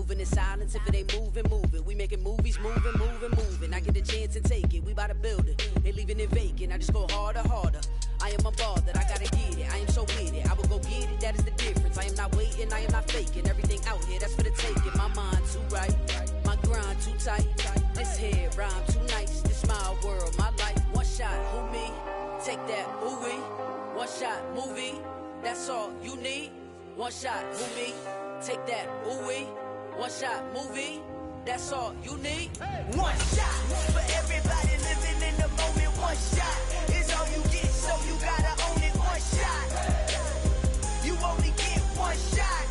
moving in silence. If it ain't moving, move it. We making movies, moving, moving, moving. I get a chance and take it. We bout to build it. They leaving it vacant. I just go harder, harder. I am unbothered. I gotta get it. I am so with it. I will go get it. That is the difference. I am not waiting. I am not faking. Everything out here, that's for the taking. My mind too right. My grind too tight. This head rhyme too nice. This my world, my life. One shot, who me? Take that, ooh-wee. One shot, movie. That's all you need. One shot, who me? Take that, ooh-wee. One shot, movie. That's all you need. One shot for everybody living in the moment. One shot is all you get, so you gotta own it. One shot. You only get one shot.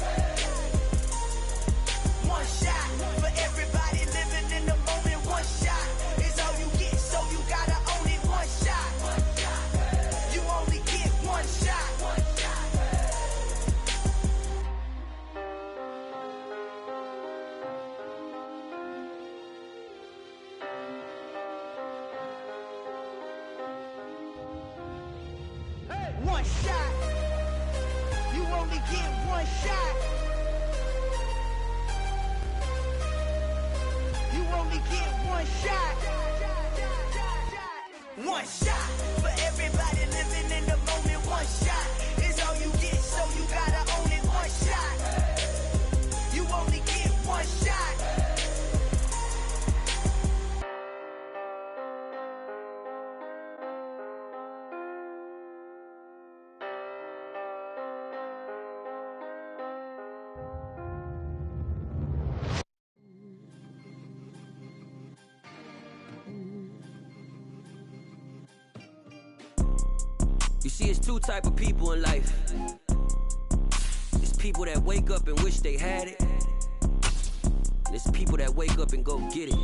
One shot for everybody living in the moment. One shot is all you get, so you gotta own it. One shot. You only get one shot. One shot. You only get one shot. You only get one shot. One shot for everybody living in the moment. One shot is all you get, so you gotta own it. One shot. You only get one shot. You see, it's two type of people in life. It's people that wake up and wish they had it. And it's people that wake up and go get it.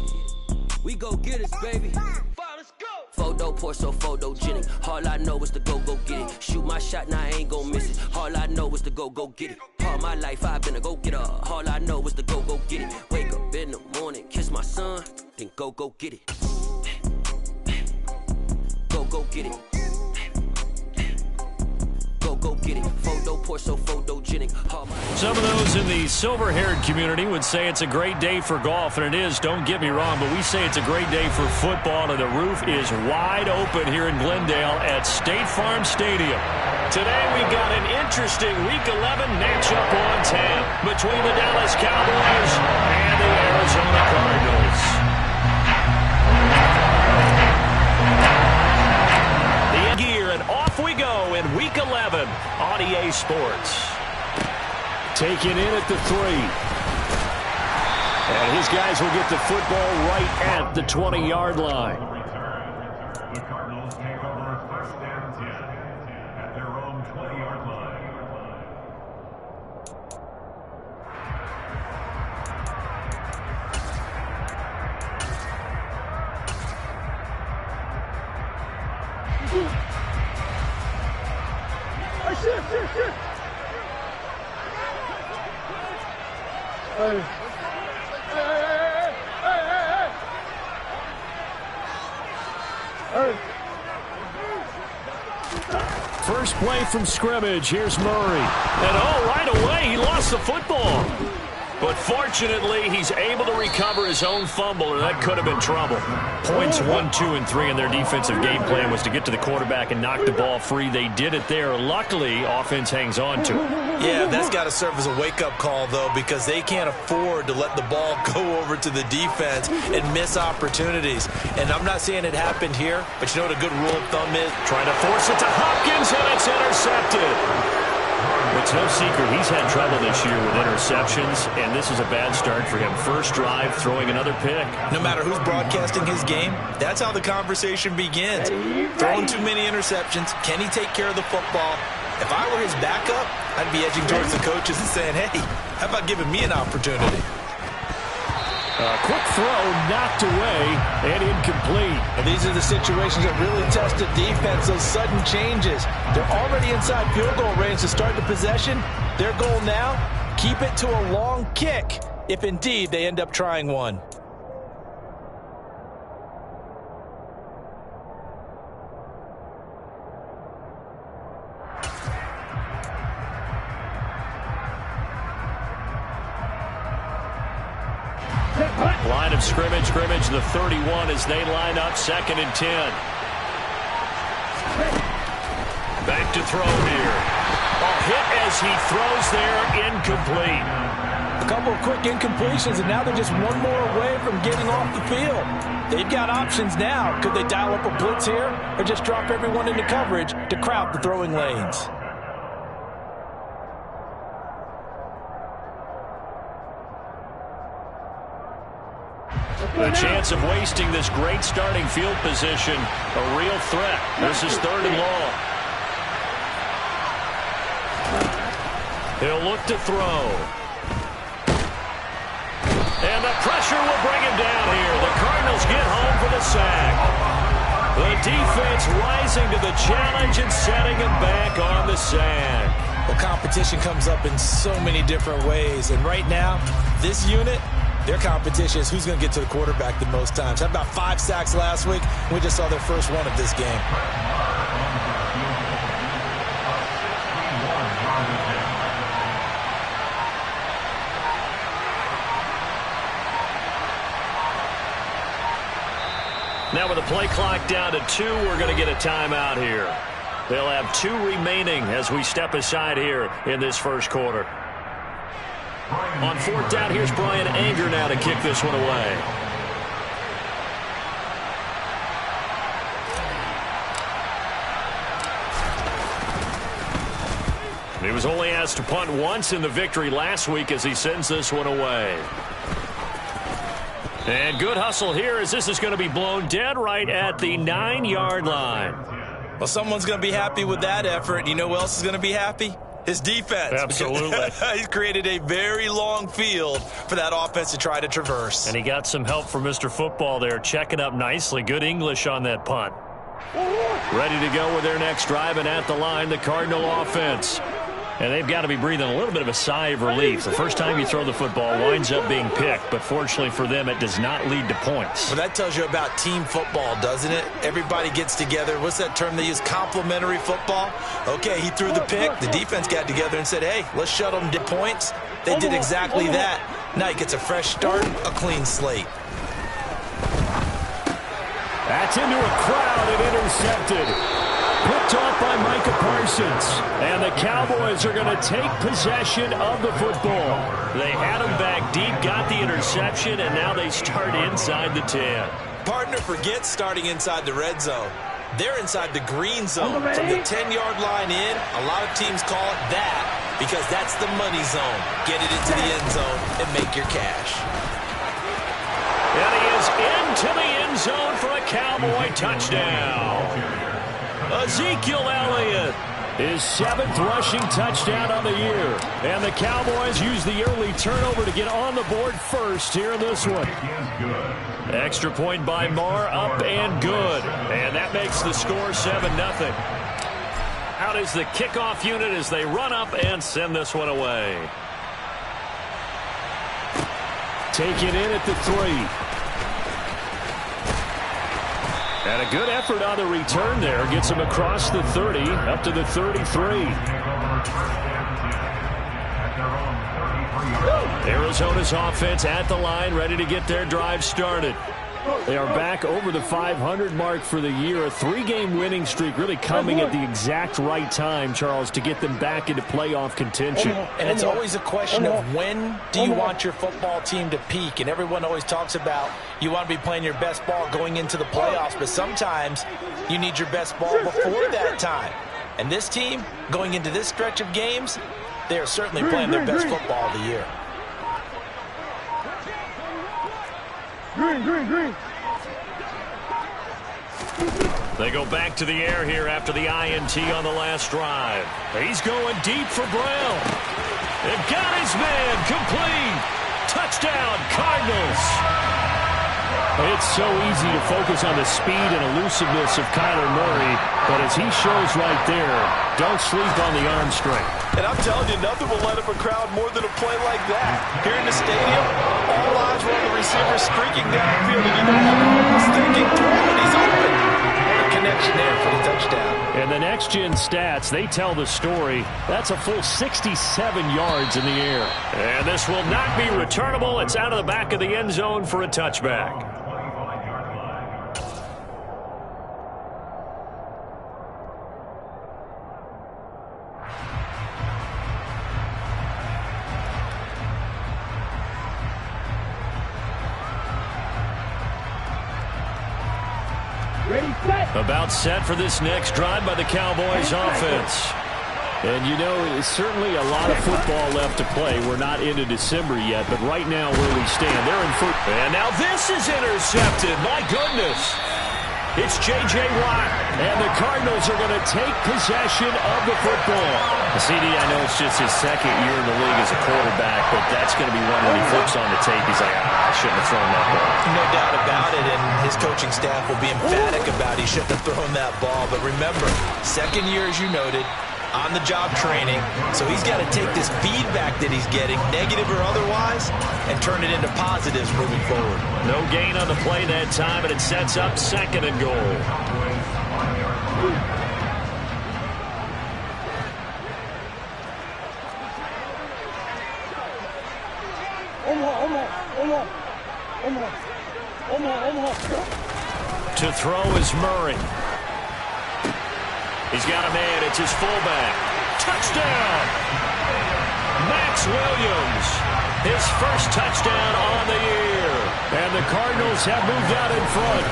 We go get it, baby. Let's go. Photo pour so photogenic. All I know is to go get it. Shoot my shot, now I ain't gon' miss it. All I know is to go get it. All my life I've been a go-getter. All I know is to go get it. Wake up in the morning, kiss my son, then go get it. Go get it. Go get it. Photo pour so photogenic. Some of those in the silver-haired community would say it's a great day for golf, and it is, don't get me wrong, but we say it's a great day for football, and the roof is wide open here in Glendale at State Farm Stadium. Today we've got an interesting Week 11 matchup on tap between the Dallas Cowboys and the Arizona Cardinals. The gear, and off we go in Week 11 on EA Sports. Taken in at the 3. And his guys will get the football right at the 20-yard line. The Cardinals take over first and 10 at their own 20-yard line. First play from scrimmage. Here's Murray. And right away, he lost the football. But fortunately, he's able to recover his own fumble, and that could have been trouble. Points 1, 2, and 3 in their defensive game plan was to get to the quarterback and knock the ball free. They did it there. Luckily, offense hangs on to it. Yeah, that's got to serve as a wake-up call, though, because they can't afford to let the ball go over to the defense and miss opportunities. And I'm not saying it happened here, but you know what a good rule of thumb is? Trying to force it to Hopkins, and it's intercepted. It's no secret he's had trouble this year with interceptions, and this is a bad start for him. First drive, throwing another pick. No matter who's broadcasting his game, that's how the conversation begins. Throwing too many interceptions. Can he take care of the football? If I were his backup, I'd be edging towards the coaches and saying, hey, how about giving me an opportunity? A quick throw knocked away and incomplete. And these are the situations that really test the defense, those sudden changes. They're already inside field goal range to start the possession. Their goal now, keep it to a long kick, if indeed they end up trying one. Line of scrimmage, the 31 as they line up 2nd and 10. Back to throw here. A hit as he throws there, incomplete. A couple of quick incompletions, and now they're just one more away from getting off the field. They've got options now. Could they dial up a blitz here or just drop everyone into coverage to crowd the throwing lanes? The chance of wasting this great starting field position, a real threat. This is 3rd and long. He'll look to throw. And the pressure will bring him down here. The Cardinals get home for the sack. The defense rising to the challenge and setting him back on the sack. Well, competition comes up in so many different ways. And right now, this unit, their competition is who's going to get to the quarterback the most times. Had about 5 sacks last week. We just saw their first one of this game. Now with the play clock down to 2, we're going to get a timeout here. They'll have 2 remaining as we step aside here in this first quarter. On 4th down, here's Brian Anger now to kick this one away. He was only asked to punt once in the victory last week as he sends this one away. And good hustle here as this is going to be blown dead right at the 9-yard line. Well, someone's going to be happy with that effort. You know who else is going to be happy? His defense. Absolutely. He's created a very long field for that offense to try to traverse. And he got some help from Mr. Football there, checking up nicely. Good English on that punt. Ready to go with their next drive, and at the line, the Cardinal offense. And they've got to be breathing a little bit of a sigh of relief. The first time you throw the football winds up being picked, but fortunately for them, it does not lead to points. Well, that tells you about team football, doesn't it? Everybody gets together. What's that term they use? Complementary football? Okay, he threw the pick. The defense got together and said, hey, let's shut them to points. They did exactly that. Now he gets a fresh start, a clean slate. That's into a crowd and intercepted. Picked off by Micah Parsons. And the Cowboys are going to take possession of the football. They had him back deep, got the interception, and now they start inside the 10. Partner forgets starting inside the red zone. They're inside the green zone. From the 10-yard line in, a lot of teams call it that because that's the money zone. Get it into the end zone and make your cash. And he is into the end zone for a Cowboy touchdown. Ezekiel Elliott, his 7th rushing touchdown on the year. And the Cowboys use the early turnover to get on the board first here in this one. Extra point by Marr, up and good. And that makes the score 7-0. Out is the kickoff unit as they run up and send this one away. Taken in at the 3. And a good effort on the return there. Gets him across the 30, up to the 33. Arizona's offense at the line, ready to get their drive started. They are back over the 500 mark for the year. A 3-game winning streak really coming at the exact right time, Charles, to get them back into playoff contention. And it's always a question of when do you want your football team to peak? And everyone always talks about you want to be playing your best ball going into the playoffs, but sometimes you need your best ball before that time. And this team, going into this stretch of games, they are certainly playing their best football of the year. Green. They go back to the air here after the INT on the last drive. He's going deep for Brown. And got his man complete. Touchdown, Cardinals. It's so easy to focus on the speed and elusiveness of Kyler Murray, but as he shows right there, don't sleep on the arm strength. And I'm telling you, nothing will let up a crowd more than a play like that. Here in the stadium, all eyes were on the receiver streaking downfield, and you know what? He's thinking, throw it, he's open. What a connection there for the touchdown. touchdown. And the next-gen stats, they tell the story. That's a full 67 yards in the air. And this will not be returnable. It's out of the back of the end zone for a touchback. About set for this next drive by the Cowboys offense. And, you know, it's certainly a lot of football left to play. We're not into December yet, but right now where we stand, they're in foot. And now this is intercepted. My goodness. It's J.J. Watt, and the Cardinals are going to take possession of the football. CD, I know it's just his second year in the league as a quarterback, but that's going to be one when he flips on the tape. He's like, I shouldn't have thrown that ball. No doubt about it, and his coaching staff will be emphatic about he shouldn't have thrown that ball. But remember, second year, as you noted, on-the-job training, so he's got to take this feedback that he's getting, negative or otherwise, and turn it into positives moving forward. No gain on the play that time, and it sets up 2nd and goal. To throw is Murray. He's got a man. It's his fullback. Touchdown! Max Williams. His first touchdown on the year. And the Cardinals have moved out in front.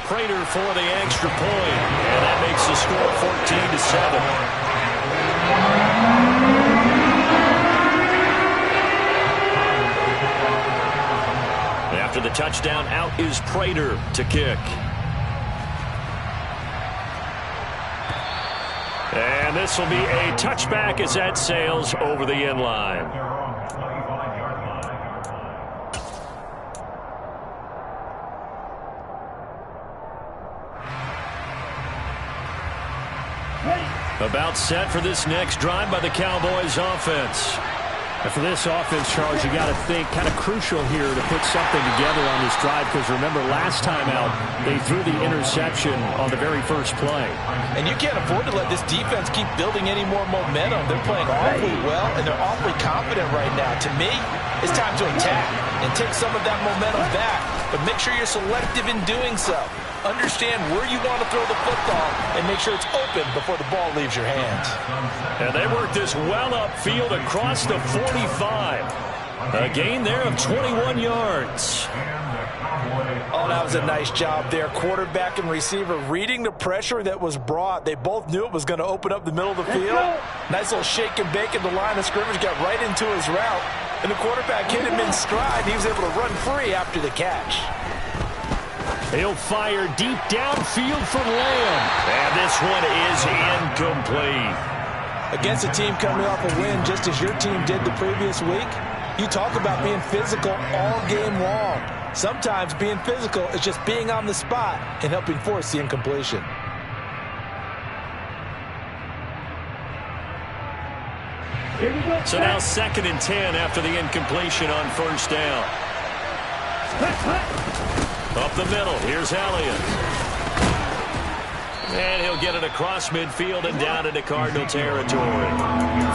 Prater for the extra point. And that makes the score 14-7. After the touchdown, out is Prater to kick. And this will be a touchback as that sails over the end line. About set for this next drive by the Cowboys offense. And for this offense, Charles, you got to think kind of crucial here to put something together on this drive, because remember last time out they threw the interception on the very first play. And you can't afford to let this defense keep building any more momentum. They're playing awfully well, and they're awfully confident right now. To me, it's time to attack and take some of that momentum back, but make sure you're selective in doing so. Understand where you want to throw the football and make sure it's open before the ball leaves your hands. And they work this well upfield across the 45. A gain there of 21 yards. Oh, that was a nice job there. Quarterback and receiver reading the pressure that was brought. They both knew it was going to open up the middle of the field. Nice little shake and bake at the line of scrimmage, got right into his route. And the quarterback hit him in stride. He was able to run free after the catch. He'll fire deep downfield for Lamb. And this one is incomplete. Against a team coming off a win just as your team did the previous week, you talk about being physical all game long. Sometimes being physical is just being on the spot and helping force the incompletion. So now 2nd and 10 after the incompletion on first down. Up the middle, here's Elliott. And he'll get it across midfield and down into Cardinal territory.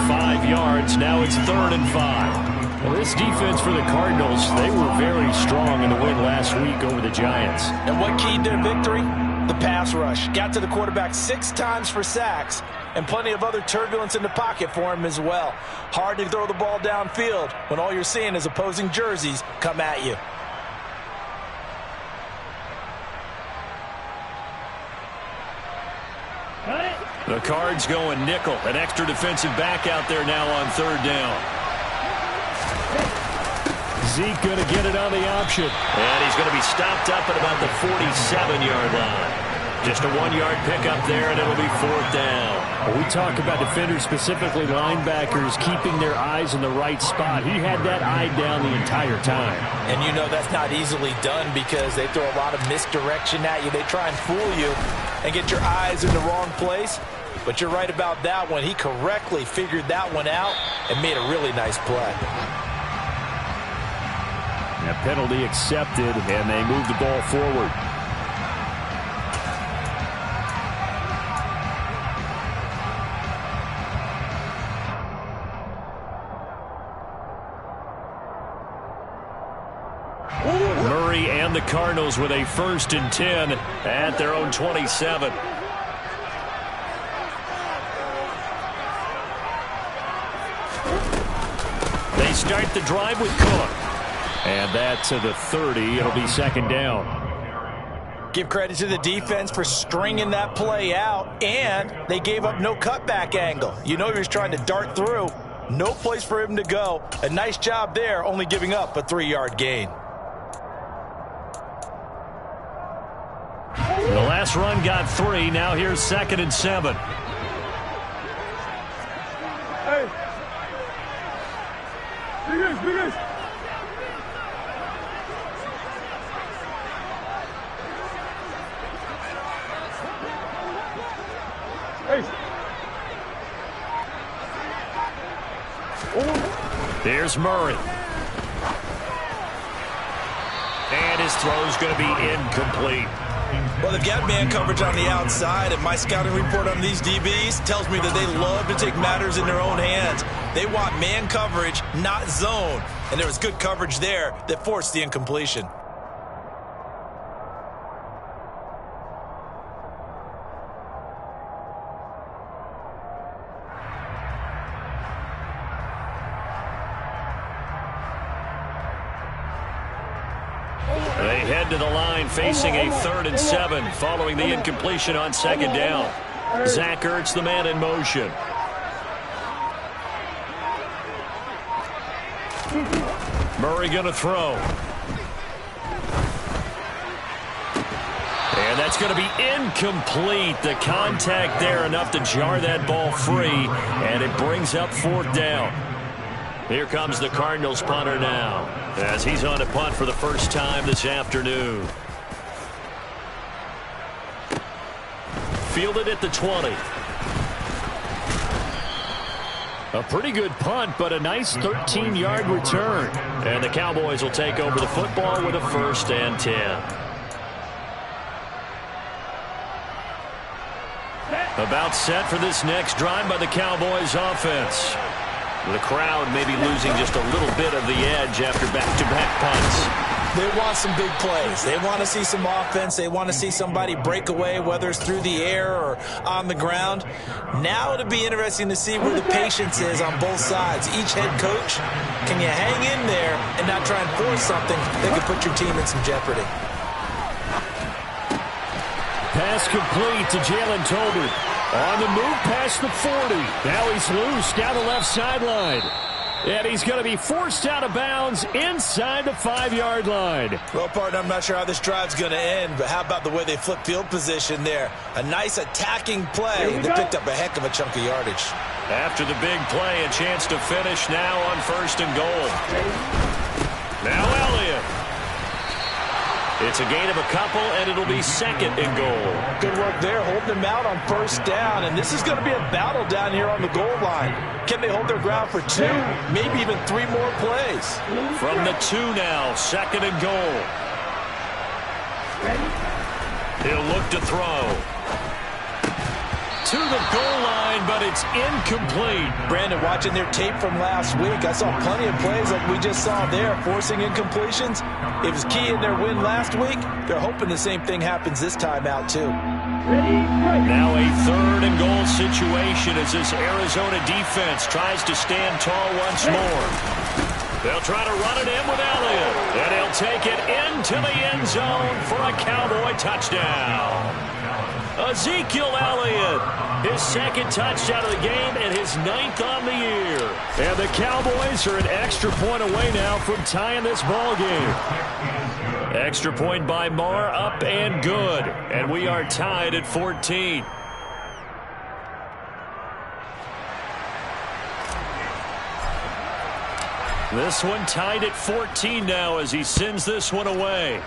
5 yards, now it's 3rd and 5. Well, this defense for the Cardinals, they were very strong in the win last week over the Giants. And what keyed their victory? The pass rush. Got to the quarterback 6 times for sacks, and plenty of other turbulence in the pocket for him as well. Hard to throw the ball downfield when all you're seeing is opposing jerseys come at you. The Cards going nickel. An extra defensive back out there now on 3rd down. Zeke going to get it on the option. And he's going to be stopped up at about the 47-yard line. Just a 1-yard pickup there, and it'll be 4th down. Well, we talk about defenders, specifically linebackers, keeping their eyes in the right spot. He had that eye down the entire time. And you know that's not easily done because they throw a lot of misdirection at you. They try and fool you and get your eyes in the wrong place. But you're right about that one. He correctly figured that one out and made a really nice play. A penalty accepted, and they move the ball forward. 3, and the Cardinals with a 1st and 10 at their own 27. They start the drive with Cook. And that to the 30. It'll be 2nd down. Give credit to the defense for stringing that play out, and they gave up no cutback angle. You know he was trying to dart through. No place for him to go. A nice job there, only giving up a 3-yard gain. The last run got 3. Now here's 2nd and 7. Hey. Big Here's Murray. And his throw's going to be incomplete. Well, they've got man coverage on the outside, and my scouting report on these DBs tells me that they love to take matters in their own hands. They want man coverage, not zone. And there was good coverage there that forced the incompletion. They head to the line facing a 3rd and 7 following the incompletion on 2nd down. Zach Ertz, the man in motion. Murray going to throw. And that's going to be incomplete. The contact there enough to jar that ball free, and it brings up 4th down. Here comes the Cardinals punter now, as he's on a punt for the first time this afternoon. Fielded at the 20. A pretty good punt, but a nice 13-yard return. And the Cowboys will take over the football with a 1st and 10. About set for this next drive by the Cowboys offense. The crowd may be losing just a little bit of the edge after back-to-back punts. They want some big plays. They want to see some offense. They want to see somebody break away, whether it's through the air or on the ground. Now it'll be interesting to see where the patience is on both sides. Each head coach, can you hang in there and not try and force something that could put your team in some jeopardy? Pass complete to Jalen Tolbert. On the move past the 40. Now he's loose down the left sideline. And he's going to be forced out of bounds inside the 5-yard line. Well, partner, I'm not sure how this drive's going to end, but how about the way they flip field position there? A nice attacking play that picked up a heck of a chunk of yardage. After the big play, a chance to finish now on 1st and goal. Now Elliott. It's a gain of a couple, and it'll be 2nd and goal. Good work there, holding them out on 1st down. And this is going to be a battle down here on the goal line. Can they hold their ground for 2, maybe even 3 more plays? From the 2 now, 2nd and goal. He'll look to throw. To the goal line, but it's incomplete. Brandon, watching their tape from last week, I saw plenty of plays like we just saw there, forcing incompletions. It was key in their win last week. They're hoping the same thing happens this time out, too. Now a 3rd and goal situation as this Arizona defense tries to stand tall once more. They'll try to run it in with Elliott, and he'll take it into the end zone for a Cowboy touchdown. Ezekiel Elliott, his 2nd touchdown of the game and his 9th on the year. And the Cowboys are an extra point away now from tying this ball game. Extra point by Marr, up and good. And we are tied at 14. This one tied at 14 now as he sends this one away.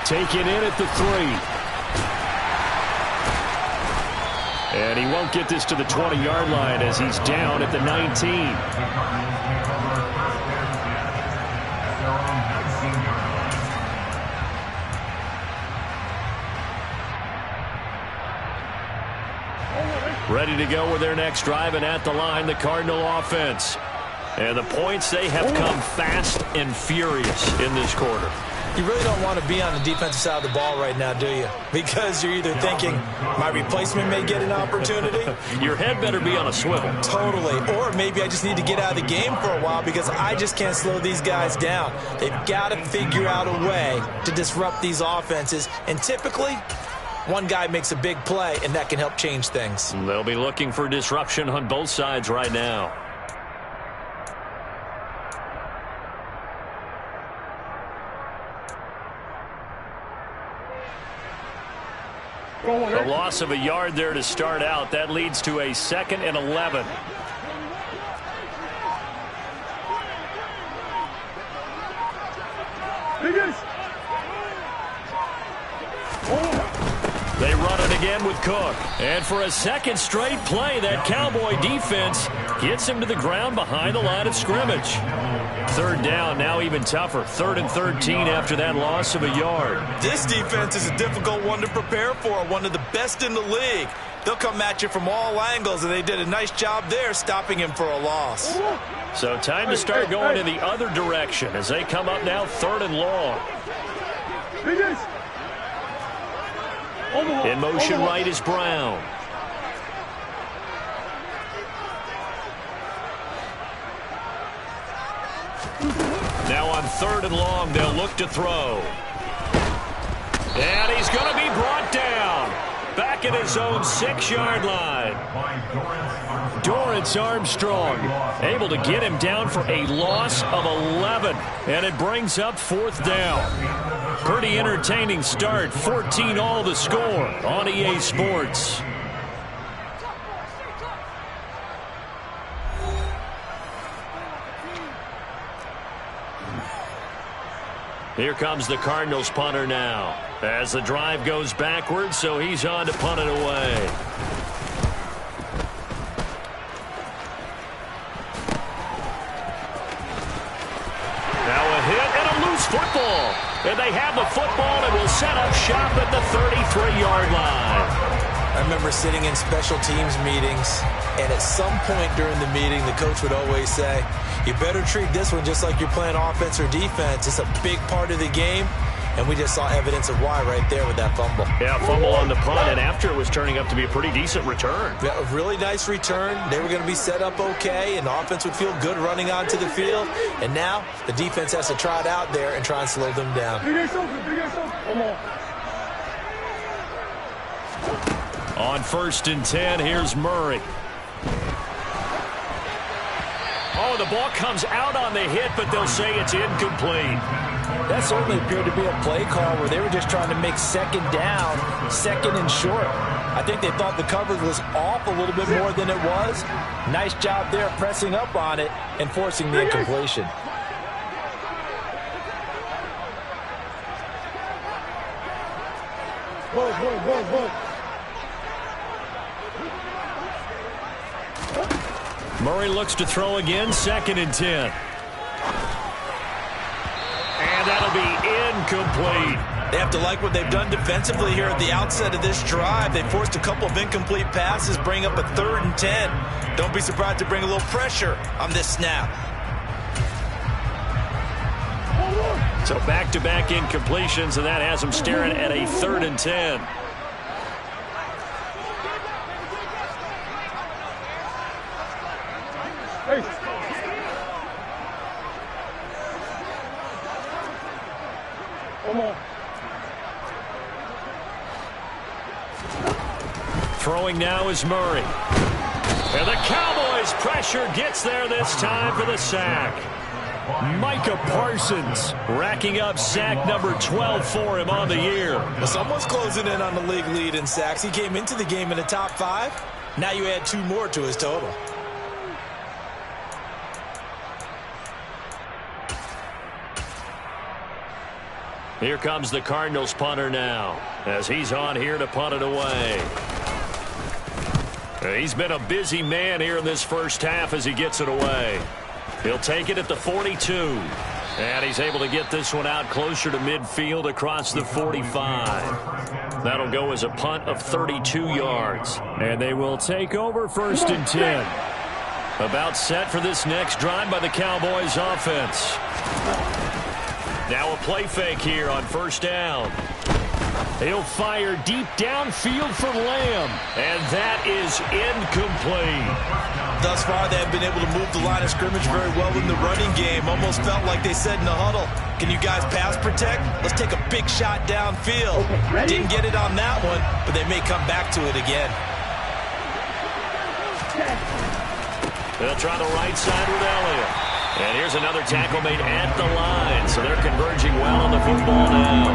Taken in at the 3. And he won't get this to the 20-yard line as he's down at the 19. Ready to go with their next drive, and at the line, the Cardinal offense. And the points, they have come fast and furious in this quarter. You really don't want to be on the defensive side of the ball right now, do you? Because you're either thinking, my replacement may get an opportunity. Your head better be on a swivel. Totally. Or maybe I just need to get out of the game for a while because I just can't slow these guys down. They've got to figure out a way to disrupt these offenses. And typically, one guy makes a big play, and that can help change things. They'll be looking for disruption on both sides right now. A loss of a yard there to start out. That leads to a 2nd and 11. They run it again with Cook. And for a second straight play, that Cowboy defense gets him to the ground behind the line of scrimmage. 3rd down, now even tougher. 3rd and 13 after that loss of a yard. This defense is a difficult one to prepare for, one of the best in the league. They'll come at you from all angles, and they did a nice job there stopping him for a loss. So time to start going in the other direction as they come up now 3rd and long. In motion right is Brown. Now on 3rd and long, they'll look to throw. And he's going to be brought down. Back at his own 6-yard line. Dorrance Armstrong able to get him down for a loss of 11. And it brings up 4th down. Pretty entertaining start. 14-all the score on EA Sports. Here comes the Cardinals punter now. As the drive goes backwards, so he's on to punt it away. Now a hit and a loose football. And they have the football and will set up shop at the 33-yard line. I remember sitting in special teams meetings, and at some point during the meeting, the coach would always say, you better treat this one just like you're playing offense or defense. It's a big part of the game, and we just saw evidence of why right there with that fumble. Yeah, fumble on the punt, and after it was turning up to be a pretty decent return. Yeah, a really nice return. They were going to be set up okay, and the offense would feel good running onto the field. And now the defense has to try it out there and try and slow them down. On 1st and 10, here's Murray. Oh, the ball comes out on the hit, but they'll say it's incomplete. That certainly appeared to be a play call where they were just trying to make 2nd down, 2nd and short. I think they thought the coverage was off a little bit more than it was. Nice job there pressing up on it and forcing the incompletion. Murray looks to throw again, 2nd and 10. And that'll be incomplete. They have to like what they've done defensively here at the outset of this drive. They forced a couple of incomplete passes, bring up a 3rd and 10. Don't be surprised to bring a little pressure on this snap. So back-to-back incompletions, and that has them staring at a 3rd and 10. Throwing now is Murray. And the Cowboys pressure gets there this time for the sack. Micah Parsons racking up sack number 12 for him on the year. Well, someone's closing in on the league lead in sacks. He came into the game in the top 5. Now you add 2 more to his total. Here comes the Cardinals punter now as he's on here to punt it away. He's been a busy man here in this first half as he gets it away. He'll take it at the 42. And he's able to get this one out closer to midfield across the 45. That'll go as a punt of 32 yards. And they will take over 1st and 10. About set for this next drive by the Cowboys offense. Now a play fake here on first down. He'll fire deep downfield for Lamb, and that is incomplete. Thus far, they have been able to move the line of scrimmage very well in the running game. Almost felt like they said in the huddle, can you guys pass protect? Let's take a big shot downfield. Didn't get it on that one, but they may come back to it again. They'll try the right side with Elliott. And here's another tackle made at the line, so they're converging well on the football now.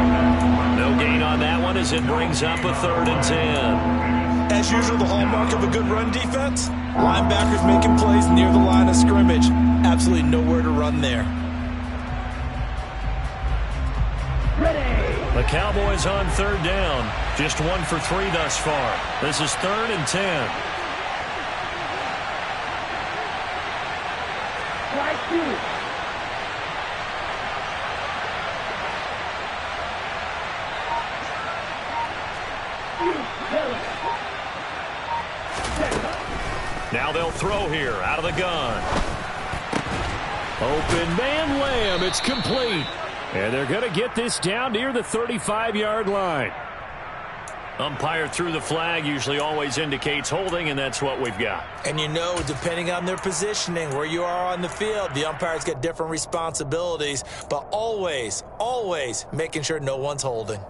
No gain on that one as it brings up a 3rd and 10. As usual, the hallmark of a good run defense, linebackers making plays near the line of scrimmage. Absolutely nowhere to run there. The Cowboys on 3rd down. Just 1 for 3 thus far. This is 3rd and 10. Now they'll throw here out of the gun. Open man Lamb. It's complete. And they're going to get this down near the 35-yard line. Umpire threw the flag, usually always indicates holding, and that's what we've got. And you know, depending on their positioning, where you are on the field, the umpires get different responsibilities, but always, always making sure no one's holding.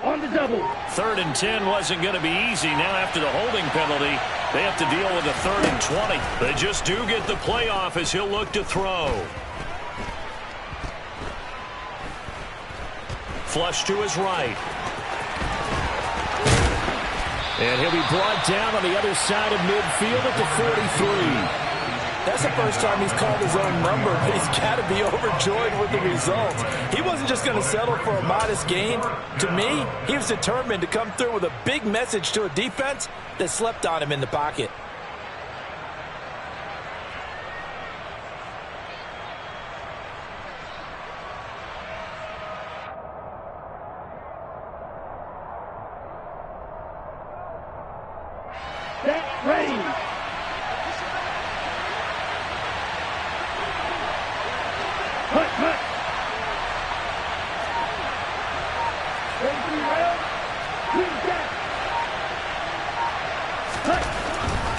On the double. 3rd and 10 wasn't going to be easy. Now after the holding penalty, they have to deal with a 3rd and 20. They just do get the play off as he'll look to throw. Flush to his right. And he'll be brought down on the other side of midfield at the 43. That's the first time he's called his own number, but he's got to be overjoyed with the results. He wasn't just going to settle for a modest gain. To me, he was determined to come through with a big message to a defense that slept on him in the pocket. Set, ready.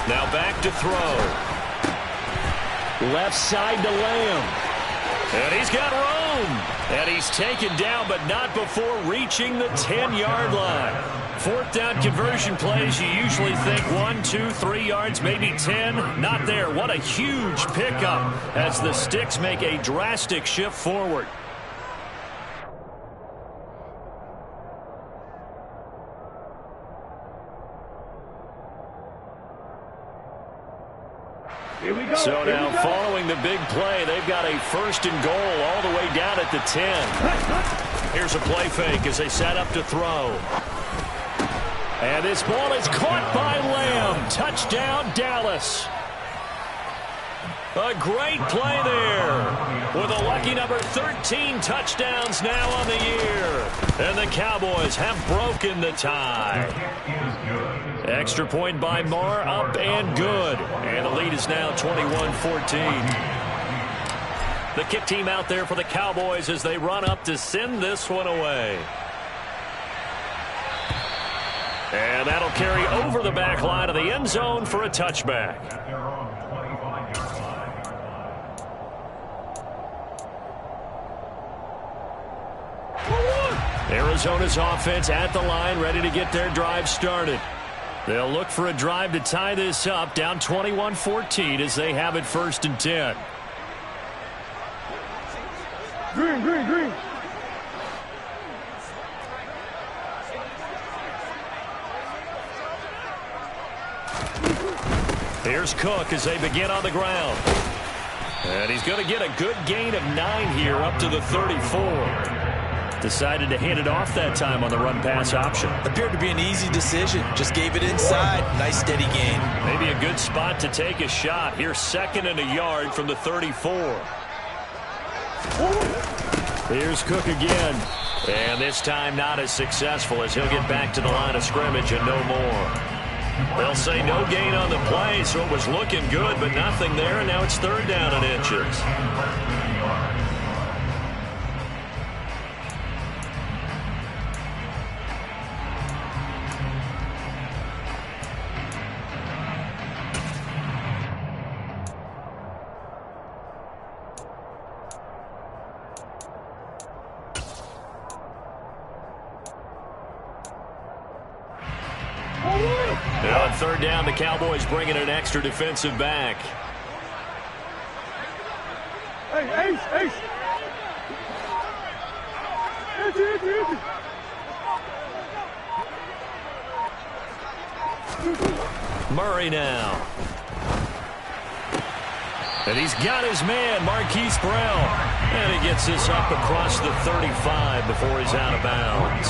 Now back to throw. Left side to Lamb. And he's got room. And he's taken down, but not before reaching the 10-yard line. 4th down conversion plays, you usually think 1, 2, 3 yards, maybe 10. Not there. What a huge pickup as the Sticks make a drastic shift forward. Here we go. So now, following the big play, they've got a 1st and goal all the way down at the 10. Here's a play fake as they set up to throw. And this ball is caught by Lamb. Touchdown, Dallas. A great play there with a lucky number 13 touchdowns now on the year. And the Cowboys have broken the tie. Extra point by Marr, up and good. And the lead is now 21-14. The kick team out there for the Cowboys as they run up to send this one away. And that'll carry over the back line of the end zone for a touchback. Arizona's offense at the line, ready to get their drive started. They'll look for a drive to tie this up, down 21-14 as they have it 1st and 10. Green, green, green. Here's Cook as they begin on the ground. And he's going to get a good gain of 9 here up to the 34. Decided to hand it off that time on the run-pass option. Appeared to be an easy decision. Just gave it inside. Nice steady gain. Maybe a good spot to take a shot. Here's 2nd and a yard from the 34. Here's Cook again. And this time not as successful as he'll get back to the line of scrimmage and no more. They'll say no gain on the play, so it was looking good, but nothing there, and now it's 3rd down and inches. On 3rd down, the Cowboys bring in an extra defensive back. Hey, Ace! Murray now. And he's got his man, Marquise Brown. And he gets this up across the 35 before he's out of bounds.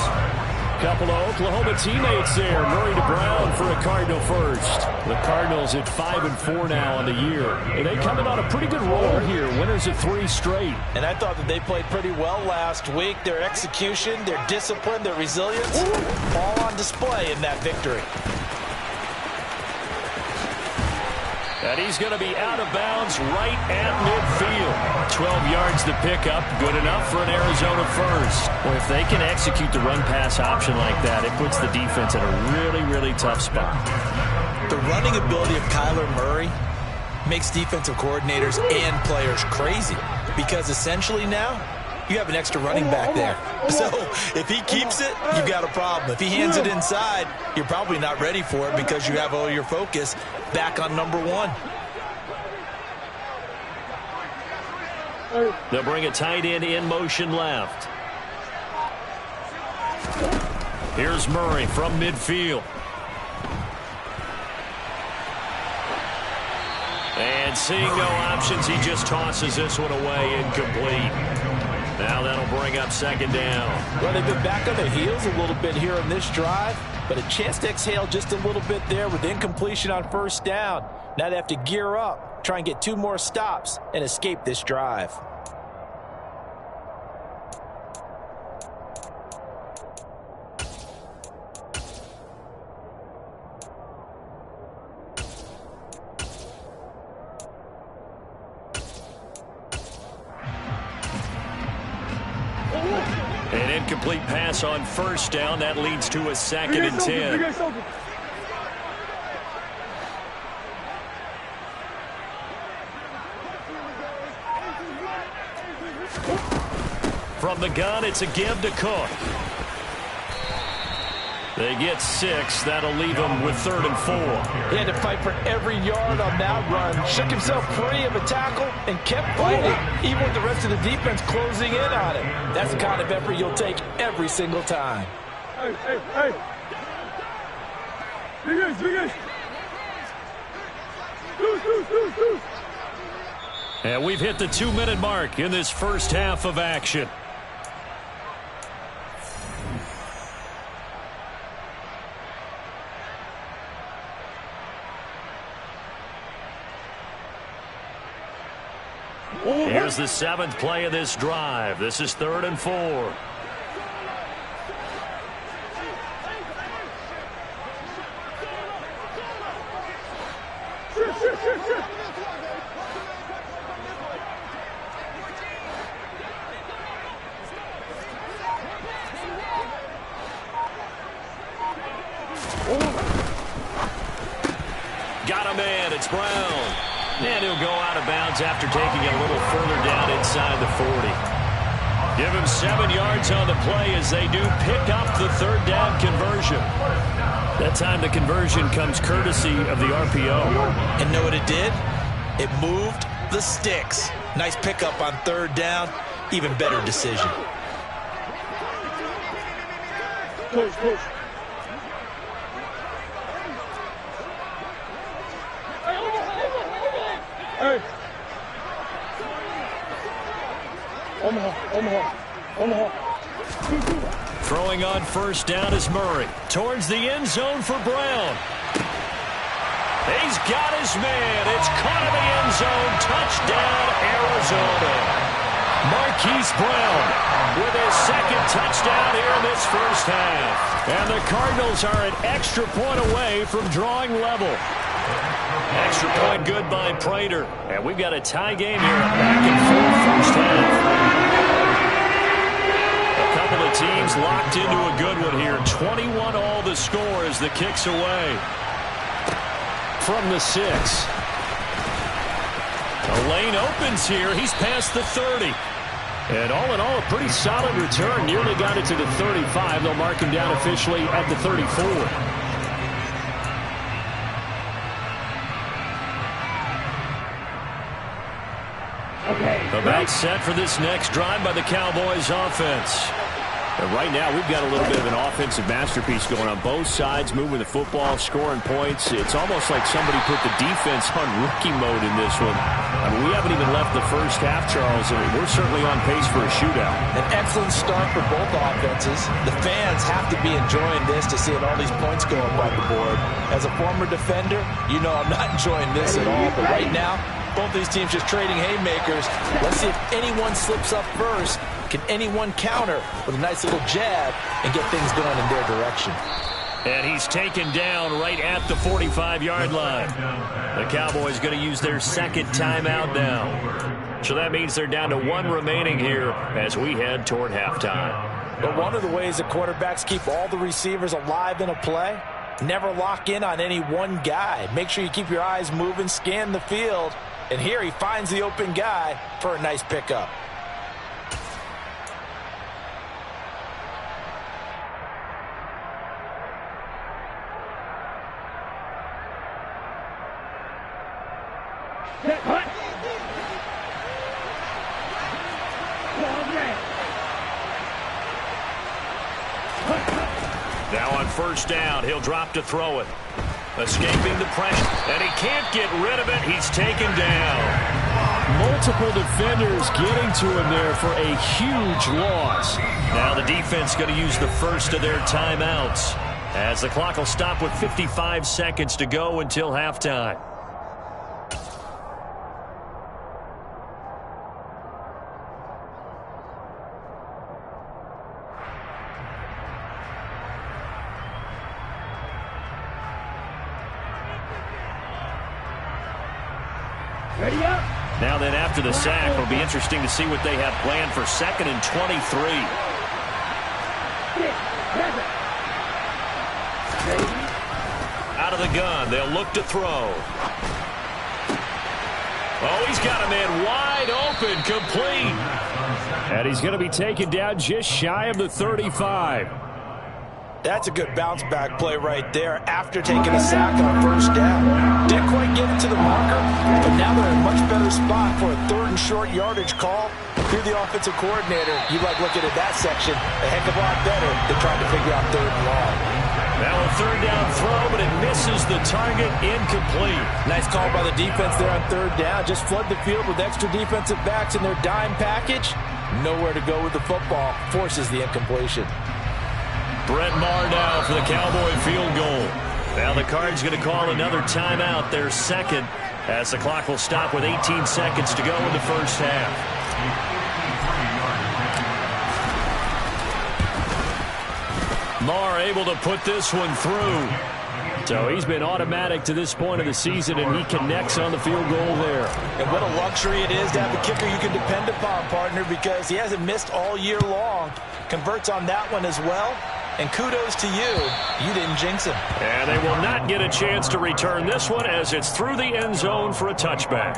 Couple of Oklahoma teammates there. Murray to Brown for a Cardinal first. The Cardinals at 5-4 now on the year. And they coming on a pretty good roll here. Winners of 3 straight. And I thought that they played pretty well last week. Their execution, their discipline, their resilience, all on display in that victory. And he's going to be out of bounds right at midfield. 12 yards to pick up. Good enough for an Arizona first. Well, if they can execute the run-pass option like that, it puts the defense in a really, really tough spot. The running ability of Kyler Murray makes defensive coordinators and players crazy. Because essentially now, you have an extra running back there. So if he keeps it, you've got a problem. If he hands it inside, you're probably not ready for it because you have all your focus back on number 1. They'll bring a tight end in motion left. Here's Murray from midfield. And seeing no options, he just tosses this one away, incomplete. Now that'll bring up 2nd down. Well, they've been back on their heels a little bit here in this drive, but a chance to exhale just a little bit there with incompletion on 1st down. Now they have to gear up, try and get 2 more stops, and escape this drive. An incomplete pass on 1st down. That leads to a 2nd and 10. From the gun, it's a give to Cook. They get 6. That'll leave them with 3rd and 4. He had to fight for every yard on that run. Shook himself free of a tackle and kept fighting, even with the rest of the defense closing in on him. That's the kind of effort you'll take every single time. Hey! Big Ace! Deuce! And we've hit the 2-minute mark in this first half of action. Here's the 7th play of this drive. This is 3rd and 4. Got a man. It's Brown. And he'll go out of bounds after taking it a little further down inside the 40. Give him 7 yards on the play as they do pick up the 3rd down conversion. That time the conversion comes courtesy of the RPO. And know what it did? It moved the sticks. Nice pickup on 3rd down. Even better decision. Close. Hey! Omaha. Throwing on first down is Murray. Towards the end zone for Brown. He's got his man. It's caught in the end zone. Touchdown, Arizona. Marquise Brown with his second touchdown here in this first half. And the Cardinals are an extra point away from drawing level. Extra point good by Prater. And we've got a tie game here, a back-and-forth first half. A couple of teams locked into a good one here. 21 all the score as the kick's away. From the 6. The lane opens here. He's past the 30. And all in all, a pretty solid return. Nearly got it to the 35. They'll mark him down officially at the 34. About set for this next drive by the Cowboys offense. And right now, we've got a little bit of an offensive masterpiece going on both sides, moving the football, scoring points. It's almost like somebody put the defense on rookie mode in this one. I mean, we haven't even left the first half, Charles, and we're certainly on pace for a shootout. An excellent start for both offenses. The fans have to be enjoying this to seeing all these points go up on the board. As a former defender, you know I'm not enjoying this at all. But right now, both these teams just trading haymakers. Let's see if anyone slips up first. Can anyone counter with a nice little jab and get things going in their direction? And he's taken down right at the 45-yard line. The Cowboys going to use their second timeout now. So that means they're down to 1 remaining here as we head toward halftime. But one of the ways that quarterbacks keep all the receivers alive in a play, never lock in on any one guy. Make sure you keep your eyes moving, scan the field. And here he finds the open guy for a nice pickup. Now on first down, he'll drop to throw it. Escaping the pressure, and he can't get rid of it. He's taken down. Multiple defenders getting to him there for a huge loss. Now the defense going to use the first of their timeouts as the clock will stop with 55 seconds to go until halftime. Now then, after the sack, it'll be interesting to see what they have planned for 2nd and 23. Out of the gun, they'll look to throw. Oh, he's got a man wide open, complete. And he's going to be taken down just shy of the 35. That's a good bounce-back play right there after taking a sack on first down. Didn't quite get it to the marker, but now they're in a much better spot for a 3rd and short yardage call. If you're the offensive coordinator, you like looking at that section a heck of a lot better than trying to figure out 3rd and long. Now a 3rd down throw, but it misses the target, incomplete. Nice call by the defense there on 3rd down. Just flood the field with extra defensive backs in their dime package. Nowhere to go with the football. Forces the incompletion. Brett Maher now for the Cowboy field goal. Now the Cards going to call another timeout, their second, as the clock will stop with 18 seconds to go in the first half. Maher able to put this one through. So he's been automatic to this point of the season, and he connects on the field goal there. And what a luxury it is to have a kicker you can depend upon, partner, because he hasn't missed all year long. Converts on that one as well. And kudos to you. You didn't jinx him. And they will not get a chance to return this one as it's through the end zone for a touchback.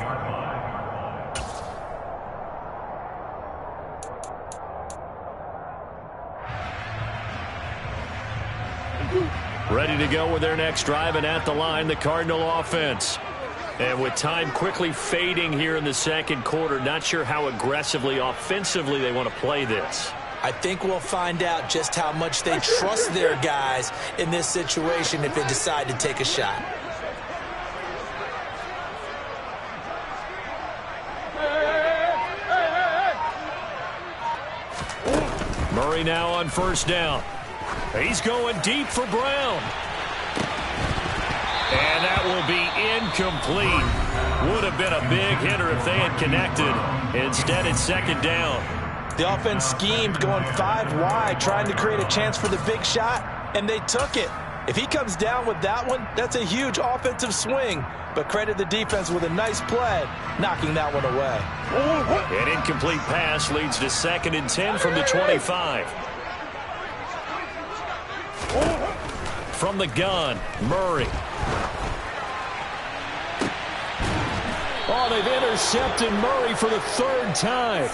Ready to go with their next drive, and at the line, the Cardinal offense. And with time quickly fading here in the second quarter, not sure how aggressively, offensively they want to play this. I think we'll find out just how much they trust their guys in this situation if they decide to take a shot. Murray now on first down. He's going deep for Brown. And that will be incomplete. Would have been a big hitter if they had connected. Instead, it's second down. The offense schemed going 5 wide, trying to create a chance for the big shot, and they took it. If he comes down with that one, that's a huge offensive swing. But credit the defense with a nice play, knocking that one away. An incomplete pass leads to 2nd and 10 from the 25. From the gun, Murray. Oh, they've intercepted Murray for the 3rd time.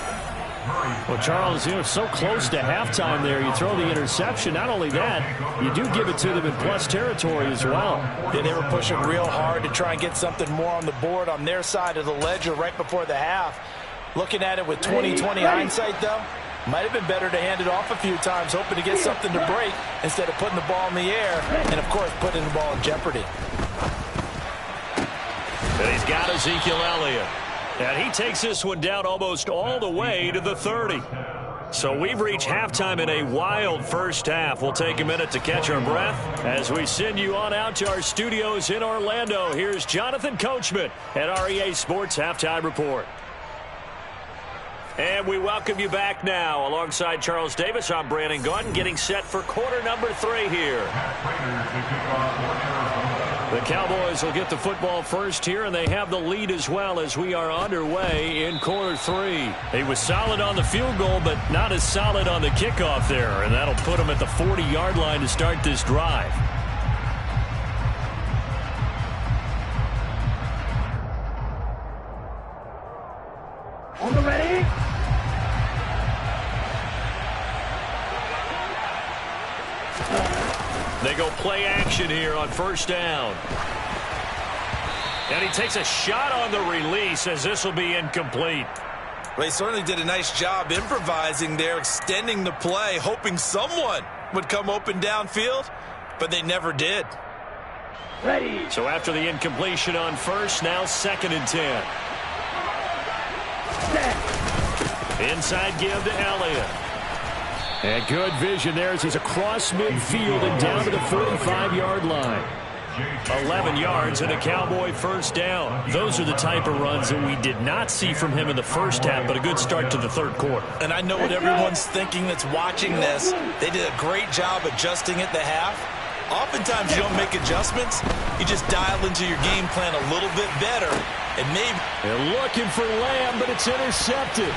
Well, Charles, so close to halftime there. You throw the interception. Not only that, you do give it to them in plus territory as well. Yeah, they were pushing real hard to try and get something more on the board on their side of the ledger right before the half. Looking at it with 20/20 hindsight, though, might have been better to hand it off a few times, hoping to get something to break instead of putting the ball in the air and, of course, putting the ball in jeopardy. And he's got Ezekiel Elliott. And he takes this one down almost all the way to the 30. So we've reached halftime in a wild first half. We'll take a minute to catch our breath as we send you on out to our studios in Orlando. Here's Jonathan Coachman at REA Sports Halftime Report. And we welcome you back now. Alongside Charles Davis, I'm Brandon Gaudin, getting set for quarter number 3 here. The Cowboys will get the football first here, and they have the lead as well as we are underway in quarter 3. He was solid on the field goal, but not as solid on the kickoff there, and that'll put him at the 40-yard line to start this drive. On the ready? They go play action here on first down. And he takes a shot on the release as this will be incomplete. Well, he certainly did a nice job improvising there, extending the play, hoping someone would come open downfield, but they never did. Ready. So after the incompletion on first, now 2nd and 10. Set. Inside give to Elliott. And good vision there as he's across midfield and down to the 45-yard line. 11 yards and a Cowboy first down. Those are the type of runs that we did not see from him in the first half, but a good start to the 3rd quarter. And I know what everyone's thinking that's watching this. They did a great job adjusting at the half. Oftentimes you don't make adjustments. You just dial into your game plan a little bit better. And maybe they're looking for Lamb, but it's intercepted.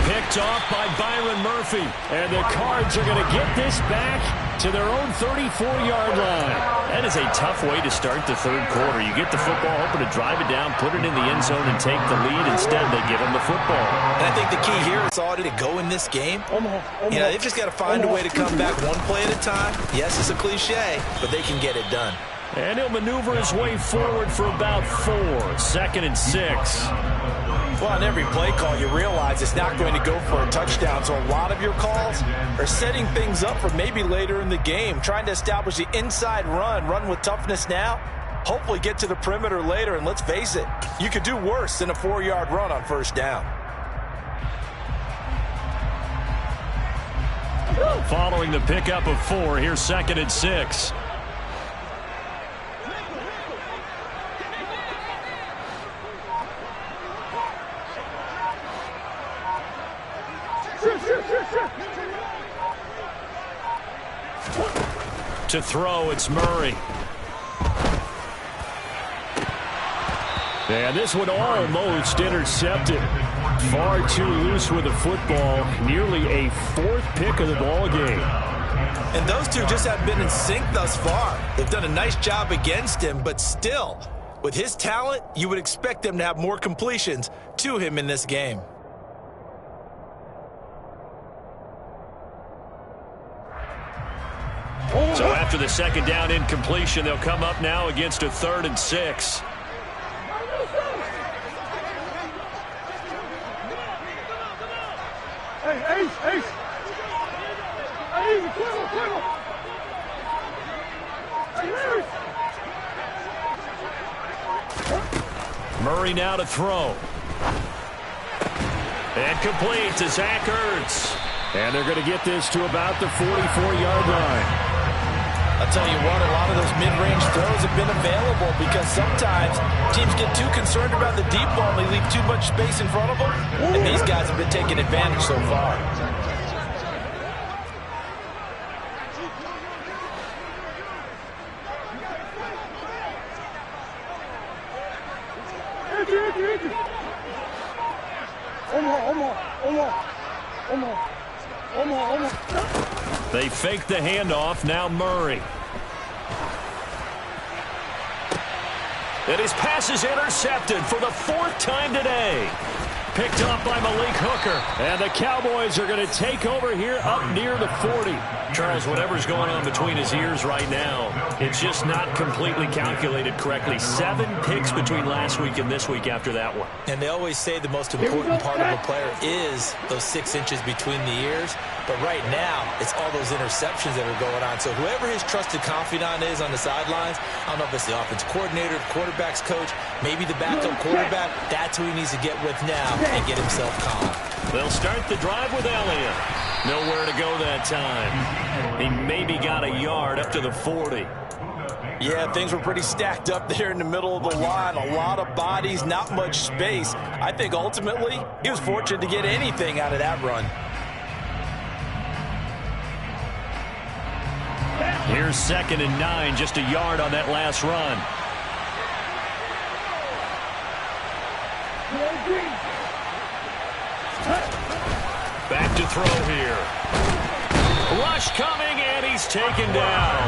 Picked off by Byron Murphy. And the Cards are going to get this back to their own 34-yard line. That is a tough way to start the 3rd quarter. You get the football, hoping to drive it down, put it in the end zone, and take the lead. Instead, they give them the football. And I think the key here is all to go in this game. They've just got to find a way to come back one play at a time. Yes, it's a cliche, but they can get it done. And he'll maneuver his way forward for about 4. 2nd and 6. Well, on every play call, you realize it's not going to go for a touchdown. So a lot of your calls are setting things up for maybe later in the game, trying to establish the inside run with toughness now, hopefully get to the perimeter later. And let's face it, you could do worse than a 4-yard run on first down. Following the pickup of 4, here's 2nd and 6. To throw, it's Murray. And this one almost intercepted. Far too loose with the football. Nearly a 4th pick of the ball game. And those two just haven't been in sync thus far. They've done a nice job against him, but still, with his talent, you would expect them to have more completions to him in this game. So after the 2nd down incompletion, they'll come up now against a 3rd and 6. Hey, Ace, Ace. Hey, quiver. Hey, Larry. Murray now to throw. And complete to Zach Ertz. And they're going to get this to about the 44-yard line. I'll tell you what, a lot of those mid-range throws have been available because sometimes teams get too concerned about the deep ball and they leave too much space in front of them. And these guys have been taking advantage so far. They fake the handoff. Now Murray. And his pass is intercepted for the 4th time today. Picked up by Malik Hooker. And the Cowboys are going to take over here up near the 40. Charles, whatever's going on between his ears right now, it's just not completely calculated correctly. 7 picks between last week and this week after that one. And they always say the most important part of a player is those 6 inches between the ears. But right now, it's all those interceptions that are going on. So whoever his trusted confidant is on the sidelines, I don't know if it's the offense coordinator, the quarterback's coach, maybe the backup quarterback, that's who he needs to get with now and get himself calm. They'll start the drive with Elliott. Nowhere to go that time. He maybe got a yard up to the 40. Yeah, things were pretty stacked up there in the middle of the line. A lot of bodies, not much space. I think ultimately he was fortunate to get anything out of that run. Here's 2nd and 9, just a yard on that last run. Back to throw here. Rush coming, and he's taken down.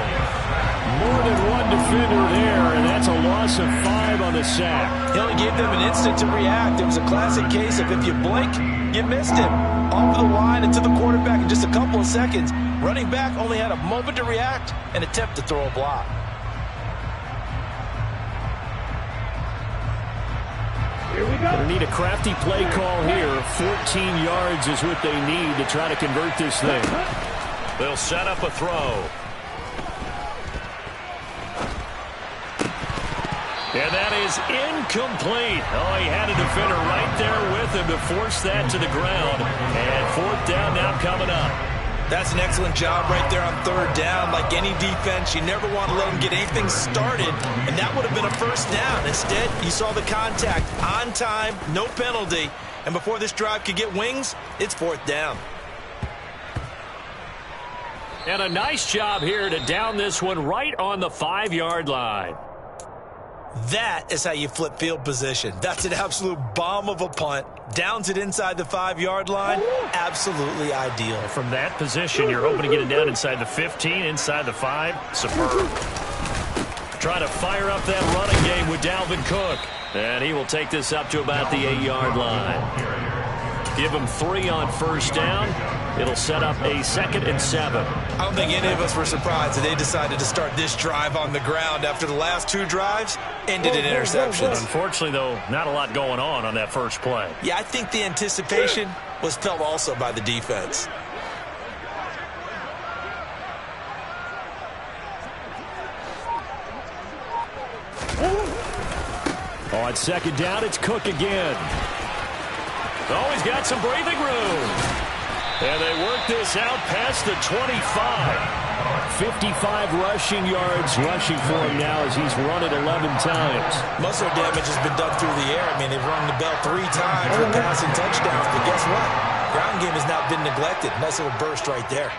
More than one defender there, and that's a loss of 5 on the sack. He only gave them an instant to react. It was a classic case of if you blink, you missed him. Off the line and to the quarterback in just a couple of seconds. Running back only had a moment to react and attempt to throw a block. Here we go. They need a crafty play call here. 14 yards is what they need to try to convert this thing. They'll set up a throw. And that is incomplete. Oh, he had a defender right there with him to force that to the ground. And 4th down now coming up. That's an excellent job right there on 3rd down. Like any defense, you never want to let them get anything started, and that would have been a 1st down. Instead, you saw the contact on time, no penalty, and before this drive could get wings, it's 4th down. And a nice job here to down this one right on the 5-yard line. That is how you flip field position. That's an absolute bomb of a punt. Downs it inside the 5-yard line. Absolutely ideal. From that position, you're hoping to get it down inside the 15, inside the 5. Superb. Try to fire up that running game with Dalvin Cook. And he will take this up to about the 8-yard line. Give him 3 on 1st down. It'll set up a 2nd and 7. I don't think any of us were surprised that they decided to start this drive on the ground after the last 2 drives ended in interceptions. Unfortunately, though, not a lot going on that first play. Yeah, I think the anticipation was felt also by the defense. On 2nd down, it's Cook again. Oh, he's got some breathing room. And they work this out past the 25. 55 rushing yards rushing for him now as he's run it 11 times. Muscle damage has been done through the air. I mean, they've rung the bell 3 times with passing touchdowns. But guess what? Ground game has not been neglected. Nice little burst right there.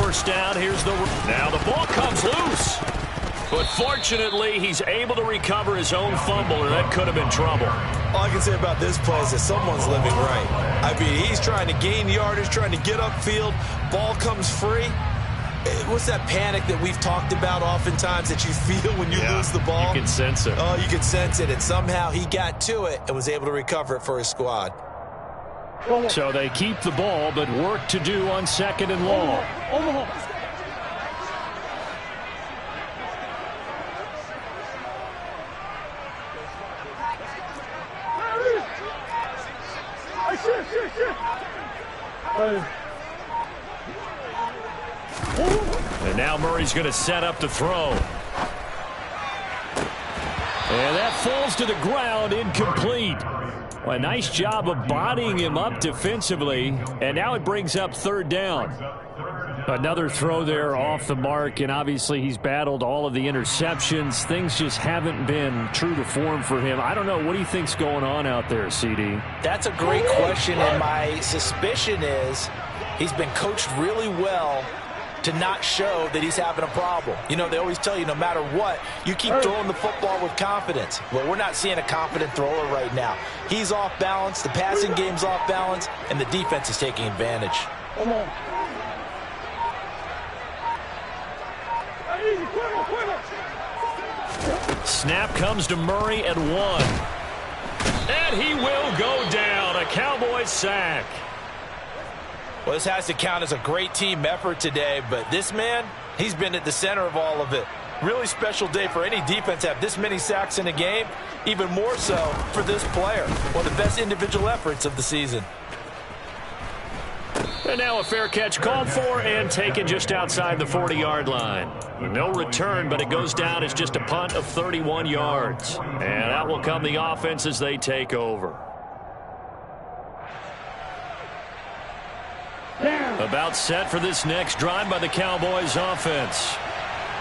First down, here's the... Now the ball comes loose. But fortunately, he's able to recover his own fumble, and that could have been trouble. All I can say about this play is that someone's living right. I mean, he's trying to gain yardage, trying to get upfield. Ball comes free. What's that panic that we've talked about oftentimes that you feel when you lose the ball? You can sense it. Oh, you can sense it. And somehow he got to it and was able to recover it for his squad. So they keep the ball, but work to do on 2nd and long. And now Murray's going to set up to throw. And that falls to the ground, incomplete. Well, a nice job of bodying him up defensively, and now it brings up third down. Another throw there off the mark, and obviously he's battled all of the interceptions. Things just haven't been true to form for him. I don't know. What do you think's going on out there, CD? That's a great question, and my suspicion is he's been coached really well to not show that he's having a problem. You know, they always tell you no matter what, you keep throwing the football with confidence. Well, we're not seeing a confident thrower right now. He's off balance, the passing game's off balance, and the defense is taking advantage. Come on. Snap comes to Murray at 1. And he will go down. A Cowboys sack. Well, this has to count as a great team effort today, but this man, he's been at the center of all of it. Really special day for any defense to have this many sacks in a game, even more so for this player. One of the best individual efforts of the season. And now a fair catch called for and taken just outside the 40-yard line. No return, but it goes down as just a punt of 31 yards. And out will come the offense as they take over. About set for this next drive by the Cowboys offense.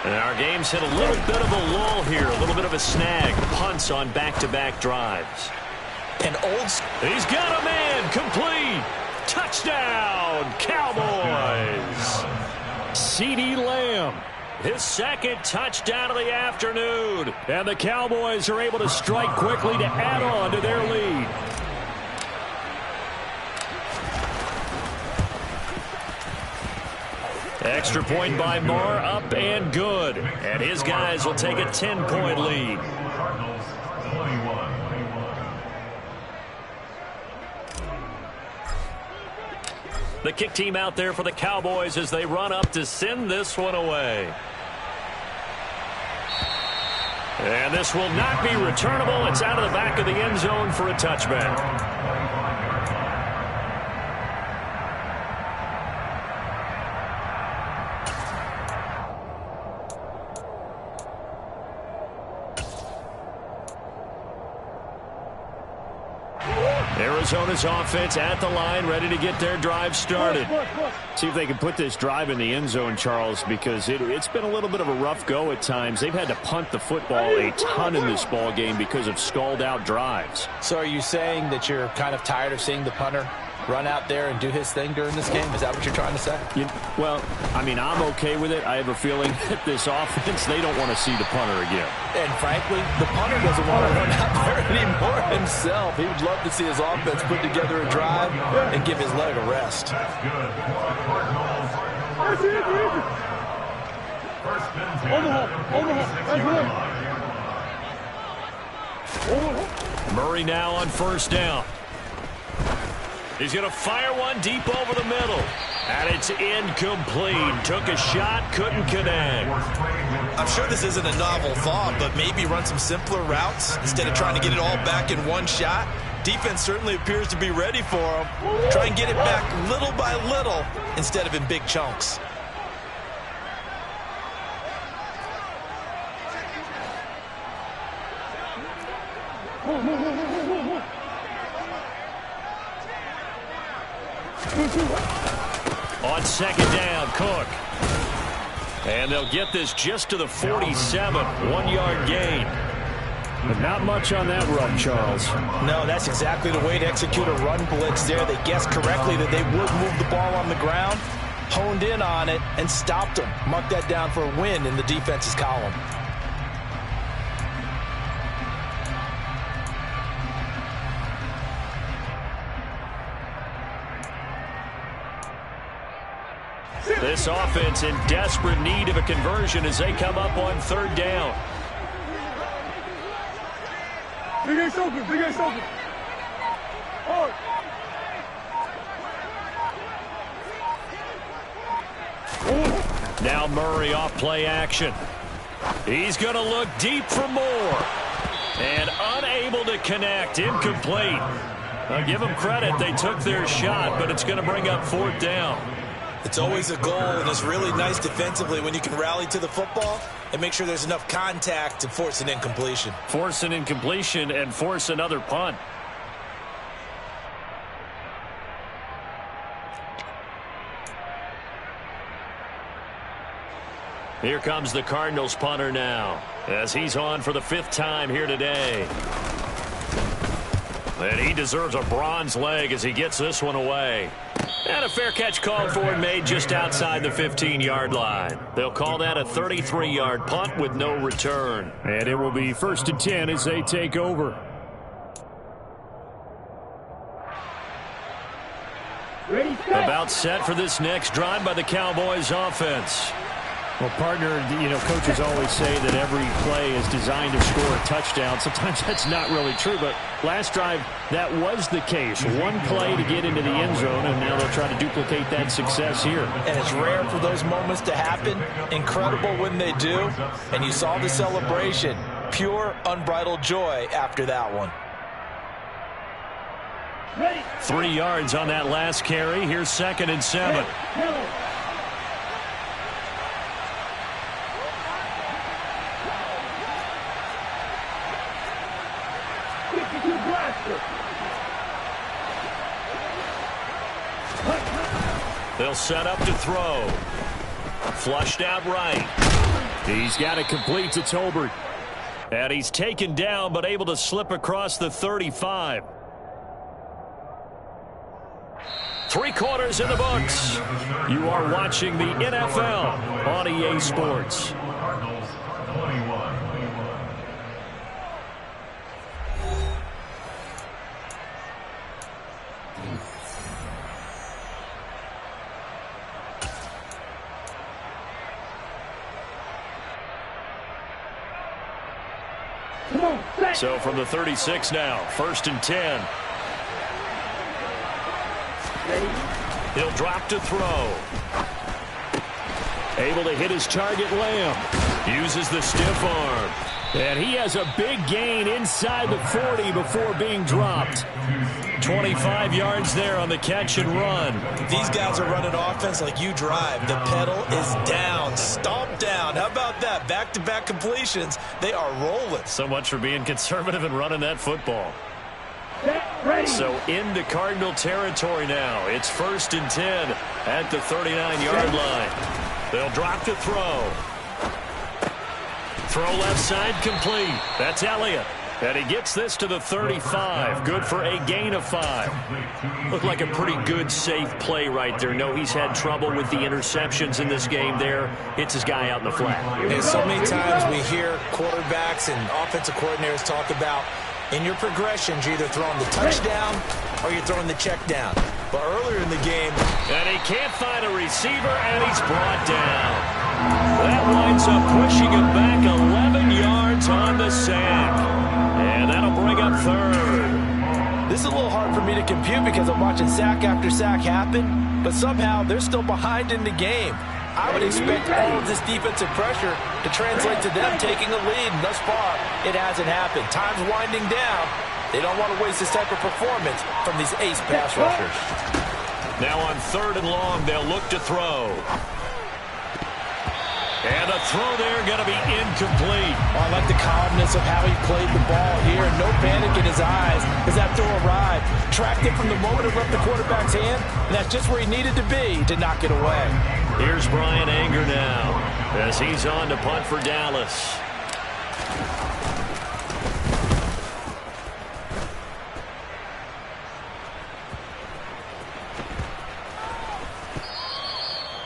And our game's hit a little bit of a lull here, a little bit of a snag. Punts on back-to-back drives. He's got a man, complete. Touchdown, Cowboys. CeeDee Lamb, his second touchdown of the afternoon. And the Cowboys are able to strike quickly to add on to their lead. Extra point by Marr, up and good. And his guys will take a 10-point lead. The kick team out there for the Cowboys as they run up to send this one away. And this will not be returnable. It's out of the back of the end zone for a touchback. Arizona's offense at the line, ready to get their drive started. See if they can put this drive in the end zone, Charles, because it's been a little bit of a rough go at times. They've had to punt the football a ton in this ball game because of stalled-out drives. So are you saying that you're kind of tired of seeing the punter run out there and do his thing during this game? Is that what you're trying to say? Well, I mean, I'm okay with it. I have a feeling that this offense, they don't want to see the punter again. And frankly, the punter doesn't want to run out there anymore himself. He would love to see his offense put together a drive and give his leg a rest. Murray now on first down. He's going to fire one deep over the middle. And it's incomplete. Took a shot, couldn't connect. I'm sure this isn't a novel thought, but maybe run some simpler routes instead of trying to get it all back in one shot. Defense certainly appears to be ready for him. Try and get it back little by little instead of in big chunks. On second down, Cook. And they'll get this just to the 47. 1-yard gain. But not much on that run, Charles. No, that's exactly the way to execute a run blitz there. They guessed correctly that they would move the ball on the ground, honed in on it, and stopped them. Mark that down for a win in the defense's column. This offense in desperate need of a conversion as they come up on third down. Big Ace open, Big Ace open. Oh. Now Murray off play action. He's going to look deep for more. And unable to connect. Incomplete. I'll give them credit. They took their shot, but it's going to bring up fourth down. It's always a goal, and it's really nice defensively when you can rally to the football and make sure there's enough contact to force an incompletion. Force an incompletion and force another punt. Here comes the Cardinals punter now, as he's on for the 5th time here today. And he deserves a bronze leg as he gets this one away. And a fair catch called for and made just outside the 15-yard line. They'll call that a 33-yard punt with no return. And it will be 1st and 10 as they take over. About set for this next drive by the Cowboys offense. Well, partner, coaches always say that every play is designed to score a touchdown. Sometimes that's not really true, but last drive, that was the case. One play to get into the end zone, and now they'll try to duplicate that success here. And it's rare for those moments to happen. Incredible when they do. And you saw the celebration. Pure, unbridled joy after that one. 3 yards on that last carry. Here's 2nd and 7. They'll set up to throw. Flushed out right. He's got it complete to Tolbert. And he's taken down but able to slip across the 35. 3 quarters in the books. You are watching the NFL on EA Sports. Cardinals 21. So from the 36 now, 1st and 10. He'll drop to throw. Able to hit his target, Lamb. Uses the stiff arm. And he has a big gain inside the 40 before being dropped. 25 yards there on the catch and run. These guys are running offense like you drive. The pedal is down, stomped down. How about that? Back-to-back completions. They are rolling. So much for being conservative and running that football. So into Cardinal territory now. It's 1st and 10 at the 39-yard line. They'll drop to throw. Throw left side complete. That's Elliott. And he gets this to the 35. Good for a gain of 5. Looked like a pretty good, safe play right there. No, he's had trouble with the interceptions in this game there. Hits his guy out in the flat. And so many times we hear quarterbacks and offensive coordinators talk about in your progressions, you're either throwing the touchdown or you're throwing the check down. But earlier in the game, and he can't find a receiver, and he's brought down. That winds up pushing him back 11 yards on the sack. And that'll bring up 3rd. This is a little hard for me to compute because I'm watching sack after sack happen, but somehow they're still behind in the game. I would expect all of this defensive pressure to translate to them taking a lead, and thus far, it hasn't happened. Time's winding down. They don't want to waste this type of performance from these ace pass rushers. Now on 3rd and long, they'll look to throw. And a throw there going to be incomplete. Oh, I like the calmness of how he played the ball here. No panic in his eyes as that throw arrived. Tracked it from the moment it left the quarterback's hand, and that's just where he needed to be to knock it away. Here's Brian Anger now as he's on to punt for Dallas.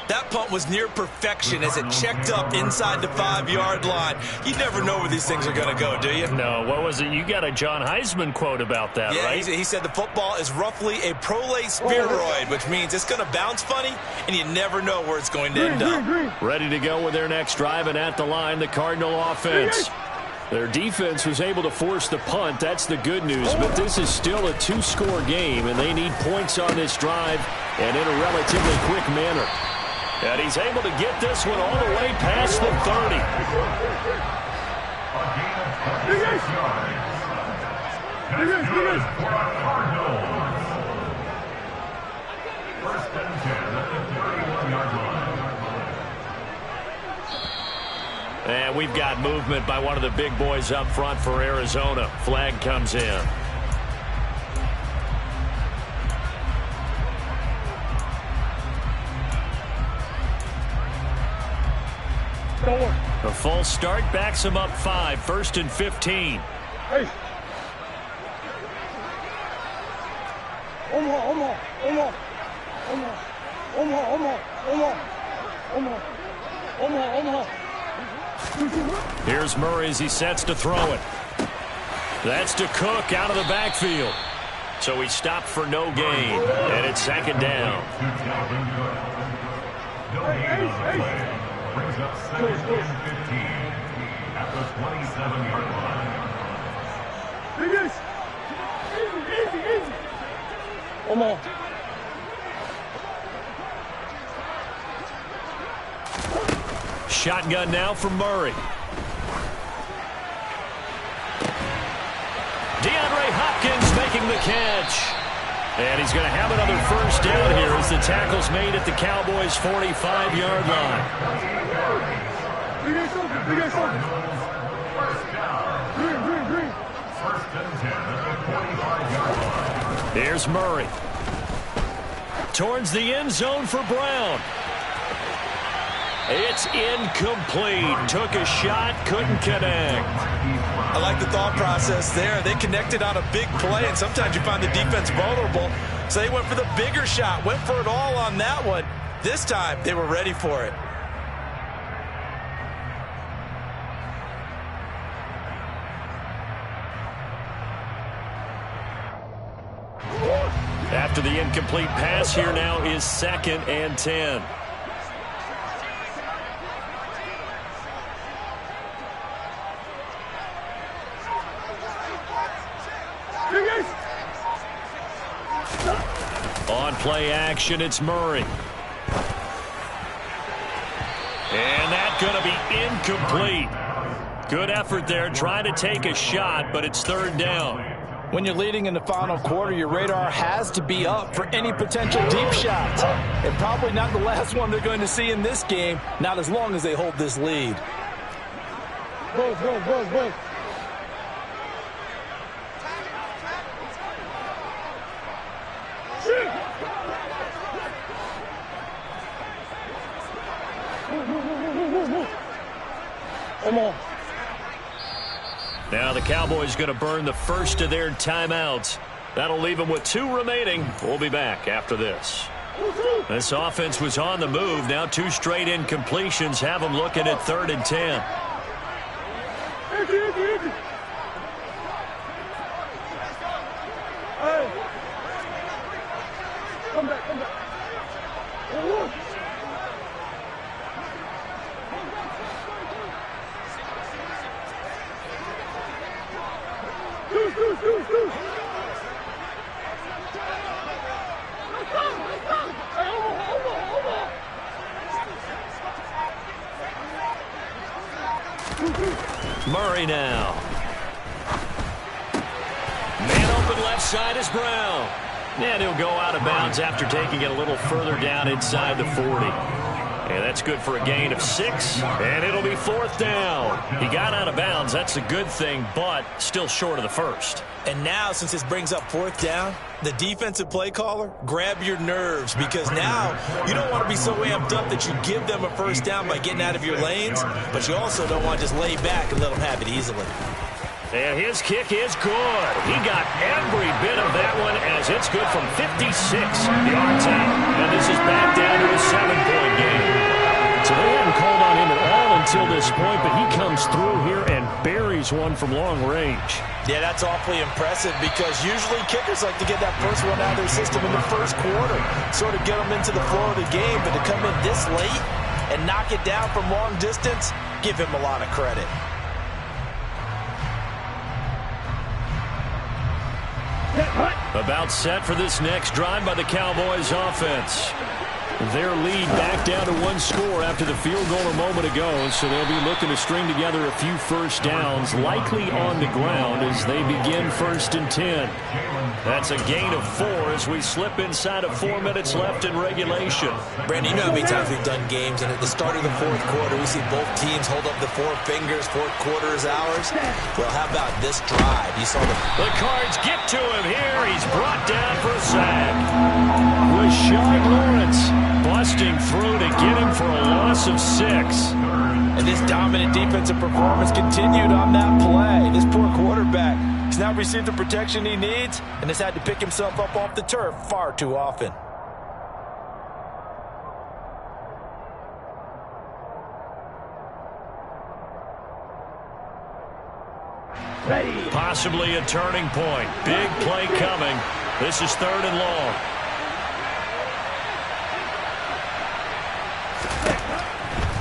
That punt was near perfection as it checked up inside the 5-yard line. You never know where these things are going to go, do you? No, what was it? You got a John Heisman quote about that, yeah, right? He said the football is roughly a prolate spheroid, which means it's going to bounce funny, and you never know where it's going to end up. Ready to go with their next drive, and at the line, the Cardinal offense. Their defense was able to force the punt. That's the good news, but this is still a 2-score game, and they need points on this drive and in a relatively quick manner. And he's able to get this one all the way past the 30. A gain of 26 yards. That's good for the Cardinals. 1st and 10 at the 31-yard we've got movement by one of the big boys up front for Arizona. Flag comes in. A false start backs him up 5. 1st and 15. Hey. Omaha. Here's Murray as he sets to throw it. That's to Cook out of the backfield. So he stopped for no gain. And it's 2nd down. Brings up 2nd and 15 at the 27-yard line. Easy. Omaha. Shotgun now for Murray. DeAndre Hopkins making the catch. And he's going to have another 1st down here as the tackle's made at the Cowboys' 45-yard line. Green. 1st and 10 at the 45-yard line. Here's Murray. Towards the end zone for Brown. It's incomplete. Took a shot, couldn't connect. I like the thought process there. They connected on a big play, and sometimes you find the defense vulnerable. So they went for the bigger shot, went for it all on that one. This time, they were ready for it. After the incomplete pass, here now is 2nd and 10. On play action, it's Murray. And that's going to be incomplete. Good effort there, trying to take a shot, but it's 3rd down. When you're leading in the final quarter, your radar has to be up for any potential deep shots. And probably not the last one they're going to see in this game, not as long as they hold this lead. Buzz. Now the Cowboys going to burn the first of their timeouts. That'll leave them with 2 remaining. We'll be back after this. This offense was on the move. Now 2 straight incompletions have them looking at 3rd and 10. Hey. Come back. Murray now. Man open left side is Brown. And he'll go out of bounds after taking it a little further down inside the 40. And that's good for a gain of 6. And it'll be 4th down. He got out of bounds. That's a good thing, but still short of the first. And now, since this brings up 4th down, the defensive play caller, grab your nerves, because now you don't want to be so amped up that you give them a 1st down by getting out of your lanes, but you also don't want to just lay back and let them have it easily. And his kick is good. He got every bit of that one as it's good from 56 yards out. And this is back down to a 7-point game. So they haven't called on him at all until this point, but he comes through here and buries one from long range. Yeah, that's awfully impressive because usually kickers like to get that first one out of their system in the first quarter, sort of get them into the flow of the game, but to come in this late and knock it down from long distance, give him a lot of credit. About set for this next drive by the Cowboys offense. Their lead back down to one score after the field goal a moment ago, so they'll be looking to string together a few first downs, likely on the ground as they begin 1st and 10. That's a gain of 4 as we slip inside of 4 minutes left in regulation. Brandon, you know how many times we've done games, and at the start of the 4th quarter, we see both teams hold up the 4 fingers, 4th quarter is ours. Well, how about this drive? You saw The Cards get to him here. He's brought down for a sack. Rashard Lawrence busting through to get him for a loss of 6. And this dominant defensive performance continued on that play. This poor quarterback has now received the protection he needs and has had to pick himself up off the turf far too often. Possibly a turning point. Big play coming. This is 3rd and long.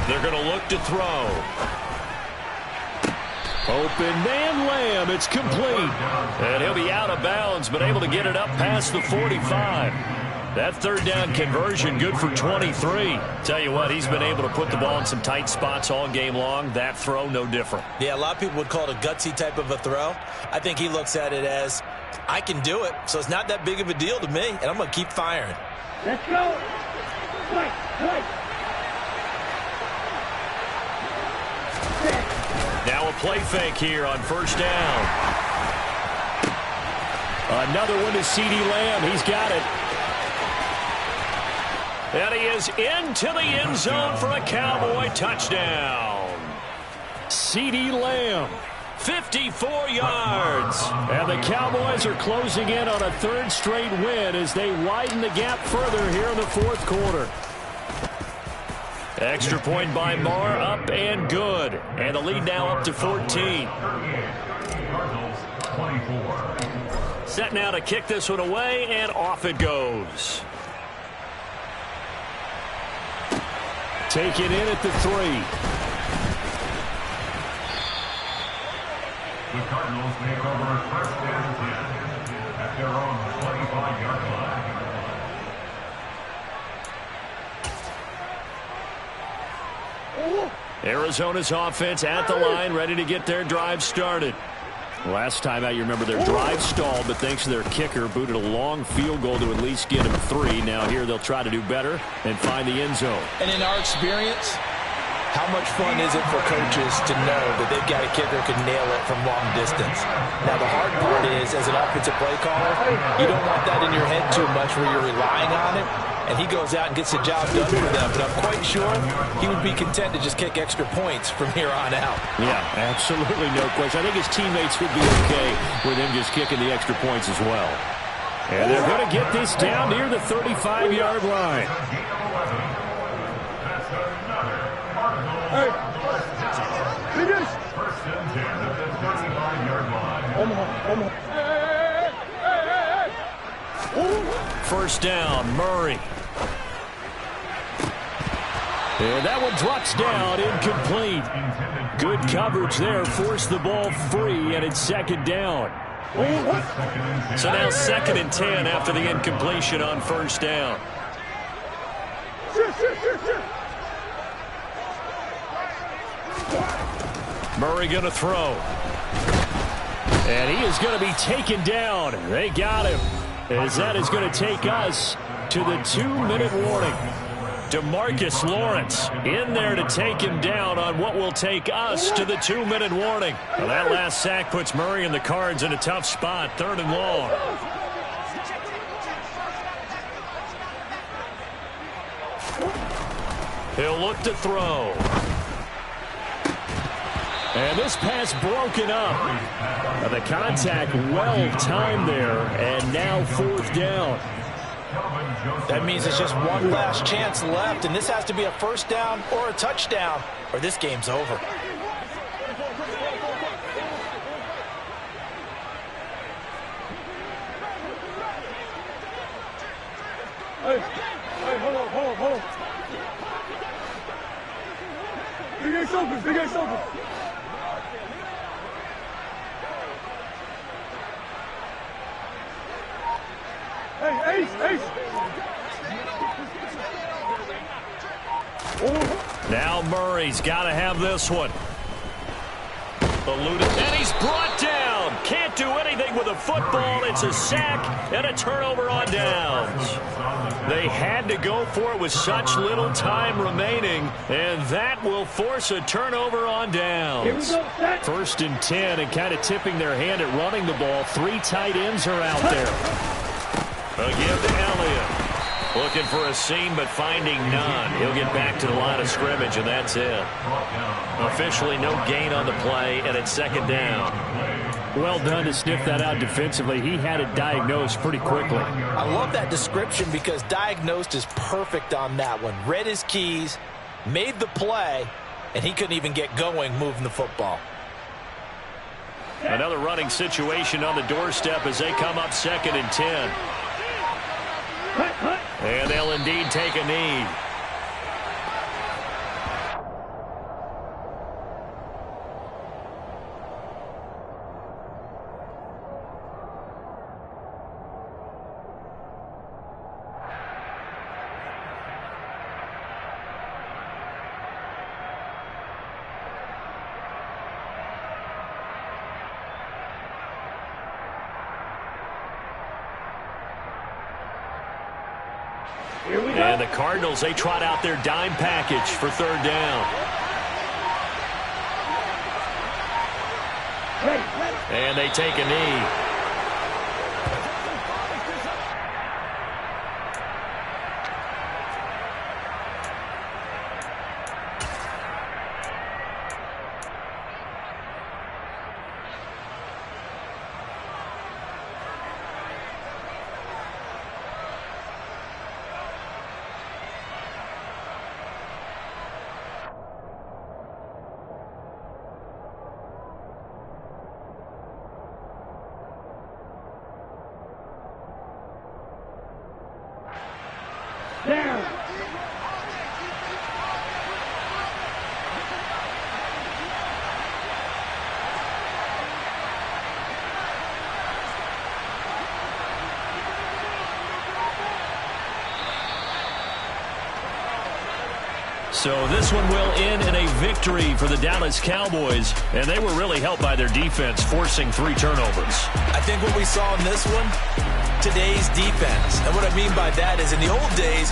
They're going to look to throw. Open man Lamb. It's complete. And he'll be out of bounds, but able to get it up past the 45. That 3rd down conversion good for 23. Tell you what, he's been able to put the ball in some tight spots all game long. That throw, no different. Yeah, a lot of people would call it a gutsy type of a throw. I think he looks at it as, I can do it, so it's not that big of a deal to me, and I'm going to keep firing. Let's go. Now a play fake here on 1st down. Another one to C.D. Lamb. He's got it. And he is into the end zone for a Cowboy touchdown. C.D. Lamb. 54 yards. And the Cowboys are closing in on a 3rd straight win as they widen the gap further here in the 4th quarter. Extra point by Marr, up and good. And the lead now up to 14. Set now to kick this one away, and off it goes. Taken in at the 3. The Cardinals take over 1st and 10 at their own 25-yard line. Arizona's offense at the line, ready to get their drive started. Last time out, you remember their drive stalled, but thanks to their kicker, booted a long field goal to at least get them 3. Now here they'll try to do better and find the end zone. And in our experience, how much fun is it for coaches to know that they've got a kicker who can nail it from long distance? Now, the hard part is, as an offensive play caller, you don't want that in your head too much where you're relying on it, and he goes out and gets the job done for them. But I'm quite sure he would be content to just kick extra points from here on out. Yeah, absolutely no question. I think his teammates would be okay with him just kicking the extra points as well. And they're going to get this down near the 35-yard line. Hey, finish. 1st and 10 at the 35-yard line. Hey. 1st down, Murray. And that one drops down, incomplete. Good coverage there, forced the ball free, and it's 2nd down. So now 2nd and 10 after the incompletion on 1st down. Murray going to throw. And he is going to be taken down. They got him. As that is going to take us to the 2-minute warning. DeMarcus Lawrence in there to take him down on what will take us to the 2-minute warning. Well, that last sack puts Murray and the Cards in a tough spot. 3rd and long. He'll look to throw. And this pass broken up. Now the contact well timed there, and now 4th down. That means it's just one last chance left, and this has to be a 1st down or a touchdown, or this game's over. Hey, hold on. Big A's open. Hey, Ace. Now Murray's got to have this one. Eluded, and he's brought down. Can't do anything with a football. It's a sack and a turnover on downs. They had to go for it with such little time remaining, and that will force a turnover on downs. 1st and 10, and kind of tipping their hand at running the ball. 3 tight ends are out there. Again to Elliott. Looking for a seam, but finding none. He'll get back to the line of scrimmage, and that's it. Officially no gain on the play, and it's 2nd down. Well done to sniff that out defensively. He had it diagnosed pretty quickly. I love that description because diagnosed is perfect on that one. Read his keys, made the play, and he couldn't even get going moving the football. Another running situation on the doorstep as they come up 2nd and 10. And they'll indeed take a knee. And the Cardinals, they trot out their dime package for 3rd down. And they take a knee. So this one will end in a victory for the Dallas Cowboys, and they were really helped by their defense, forcing 3 turnovers. I think what we saw in this one, today's defense. And what I mean by that is in the old days,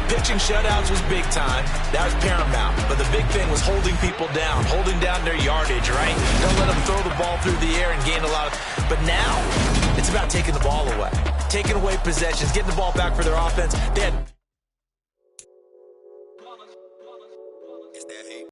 pitching shutouts was big time. That was paramount. But the big thing was holding people down, holding down their yardage, right? Don't let them throw the ball through the air and gain a lot of... But now, it's about taking the ball away, taking away possessions, getting the ball back for their offense. They had